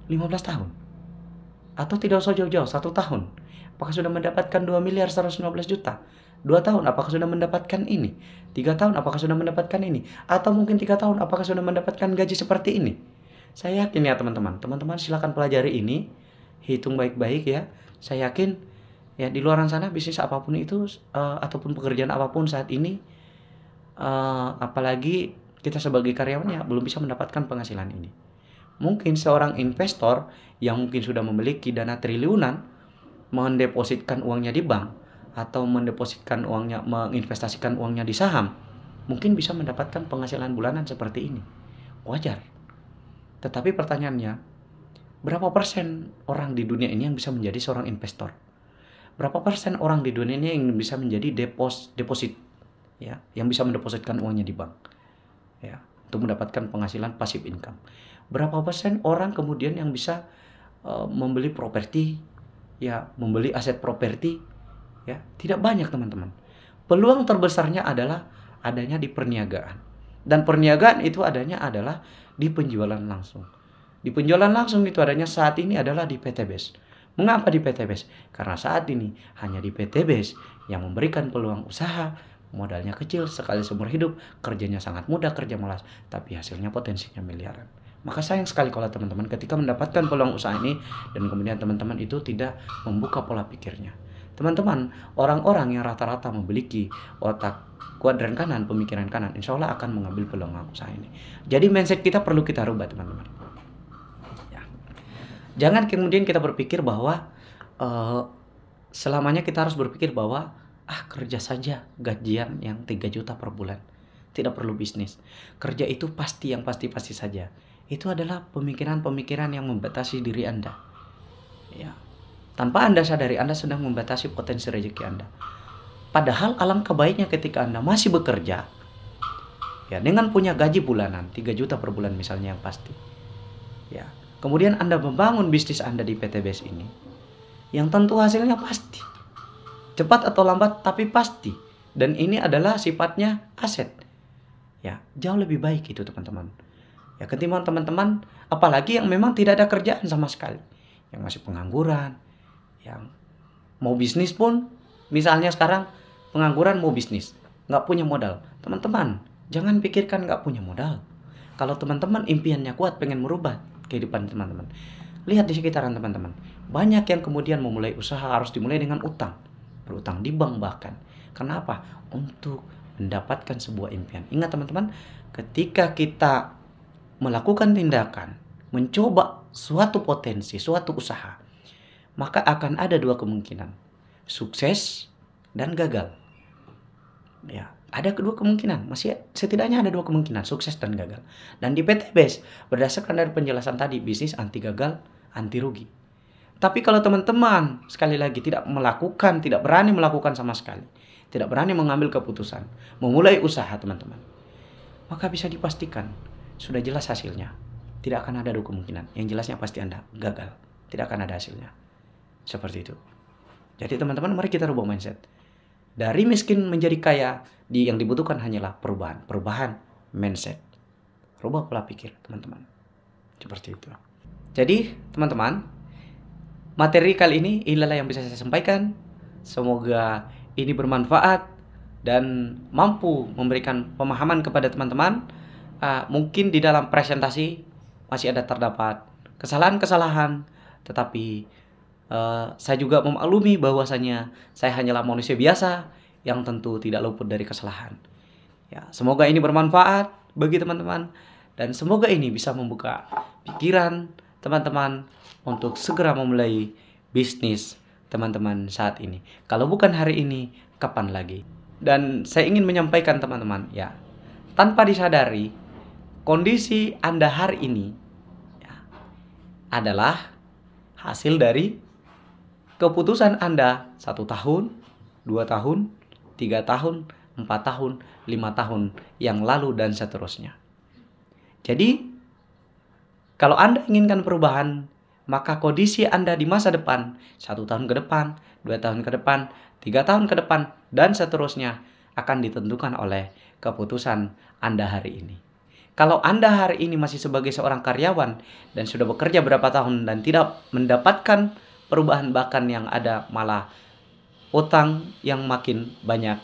15 tahun. Atau tidak usah jauh-jauh, 1 tahun. Apakah sudah mendapatkan 2.115.000.000? 2 tahun, apakah sudah mendapatkan ini? 3 tahun, apakah sudah mendapatkan ini? Atau mungkin 3 tahun, apakah sudah mendapatkan gaji seperti ini? Saya yakin ya teman-teman. Teman-teman silakan pelajari ini. Hitung baik-baik ya. Saya yakin ya di luaran sana bisnis apapun itu ataupun pekerjaan apapun saat ini, apalagi kita sebagai karyawan ya belum bisa mendapatkan penghasilan ini. Mungkin seorang investor yang mungkin sudah memiliki dana triliunan mendepositkan uangnya di bank atau mendepositkan uangnya, menginvestasikan uangnya di saham, mungkin bisa mendapatkan penghasilan bulanan seperti ini. Wajar. Tetapi pertanyaannya, berapa persen orang di dunia ini yang bisa menjadi seorang investor? Berapa persen orang di dunia ini yang bisa menjadi deposit ya, yang bisa mendepositkan uangnya di bank ya, untuk mendapatkan penghasilan passive income? Berapa persen orang kemudian yang bisa membeli properti ya, membeli aset properti ya? Tidak banyak teman-teman. Peluang terbesarnya adalah adanya di perniagaan. Dan perniagaan itu adanya adalah di penjualan langsung. Di penjualan langsung itu adanya saat ini adalah di PTBS. Mengapa di PTBS? Karena saat ini hanya di PTBS yang memberikan peluang usaha, modalnya kecil, sekali seumur hidup, kerjanya sangat mudah, kerja malas, tapi hasilnya potensinya miliaran. Maka sayang sekali kalau teman-teman ketika mendapatkan peluang usaha ini dan kemudian teman-teman itu tidak membuka pola pikirnya. Teman-teman, orang-orang yang rata-rata memiliki otak kuadran kanan, pemikiran kanan, insya Allah akan mengambil peluang usaha ini. Jadi mindset kita perlu kita rubah teman-teman. Ya. Jangan kemudian kita berpikir bahwa selamanya kita harus berpikir bahwa kerja saja gajian yang 3 juta per bulan. Tidak perlu bisnis. Kerja itu pasti yang pasti-pasti saja. Itu adalah pemikiran-pemikiran yang membatasi diri Anda. Ya. Tanpa Anda sadari, Anda sedang membatasi potensi rezeki Anda. Padahal alangkah baiknya ketika Anda masih bekerja, ya, dengan punya gaji bulanan 3 juta per bulan misalnya yang pasti. Ya. Kemudian Anda membangun bisnis Anda di PTBS ini, yang tentu hasilnya pasti. Cepat atau lambat tapi pasti. Dan ini adalah sifatnya aset. Ya, jauh lebih baik itu teman-teman. Ya, ketimbang teman-teman apalagi yang memang tidak ada kerjaan sama sekali, yang masih pengangguran, yang mau bisnis pun misalnya sekarang pengangguran mau bisnis, nggak punya modal. Teman-teman, jangan pikirkan nggak punya modal. Kalau teman-teman impiannya kuat, pengen merubah kehidupan teman-teman, lihat di sekitaran teman-teman. Banyak yang kemudian memulai usaha harus dimulai dengan utang. Berutang di bank bahkan. Kenapa? Untuk mendapatkan sebuah impian. Ingat teman-teman, ketika kita melakukan tindakan, mencoba suatu potensi, suatu usaha, maka akan ada 2 kemungkinan. Sukses dan gagal. Ya, ada kedua kemungkinan. Masih setidaknya ada 2 kemungkinan, sukses dan gagal. Dan di PTBS, berdasarkan dari penjelasan tadi, bisnis anti gagal, anti rugi. Tapi kalau teman-teman sekali lagi tidak berani melakukan sama sekali, tidak berani mengambil keputusan, memulai usaha teman-teman, maka bisa dipastikan sudah jelas hasilnya. Tidak akan ada 2 kemungkinan. Yang jelasnya pasti Anda gagal. Tidak akan ada hasilnya. Seperti itu. Jadi teman-teman, mari kita rubah mindset. Dari miskin menjadi kaya, yang dibutuhkan hanyalah perubahan. Perubahan mindset. Rubah pola pikir teman-teman. Seperti itu. Jadi teman-teman, materi kali ini inilah yang bisa saya sampaikan. Semoga ini bermanfaat dan mampu memberikan pemahaman kepada teman-teman. Mungkin di dalam presentasi masih ada terdapat kesalahan-kesalahan, tetapi saya juga memaklumi bahwasanya saya hanyalah manusia biasa yang tentu tidak luput dari kesalahan. Ya, semoga ini bermanfaat bagi teman-teman dan semoga ini bisa membuka pikiran teman-teman untuk segera memulai bisnis teman-teman saat ini. Kalau bukan hari ini, kapan lagi? Dan saya ingin menyampaikan teman-teman, ya, tanpa disadari, kondisi Anda hari ini ya, adalah hasil dari keputusan Anda 1 tahun, 2 tahun, 3 tahun, 4 4 tahun, 5 tahun yang lalu, dan seterusnya. Jadi, kalau Anda inginkan perubahan, maka kondisi Anda di masa depan, 1 tahun ke depan, 2 tahun ke depan, 3 tahun ke depan, dan seterusnya akan ditentukan oleh keputusan Anda hari ini. Kalau Anda hari ini masih sebagai seorang karyawan dan sudah bekerja berapa tahun dan tidak mendapatkan perubahan, bahkan yang ada malah utang yang makin banyak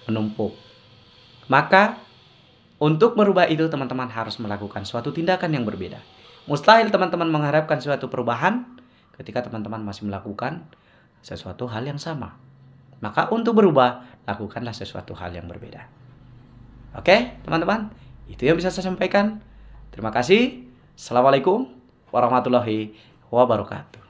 menumpuk, maka untuk merubah itu teman-teman harus melakukan suatu tindakan yang berbeda. Mustahil teman-teman mengharapkan suatu perubahan ketika teman-teman masih melakukan sesuatu hal yang sama. Maka untuk berubah, lakukanlah sesuatu hal yang berbeda. Oke, teman-teman? Itu yang bisa saya sampaikan. Terima kasih. Assalamualaikum warahmatullahi wabarakatuh.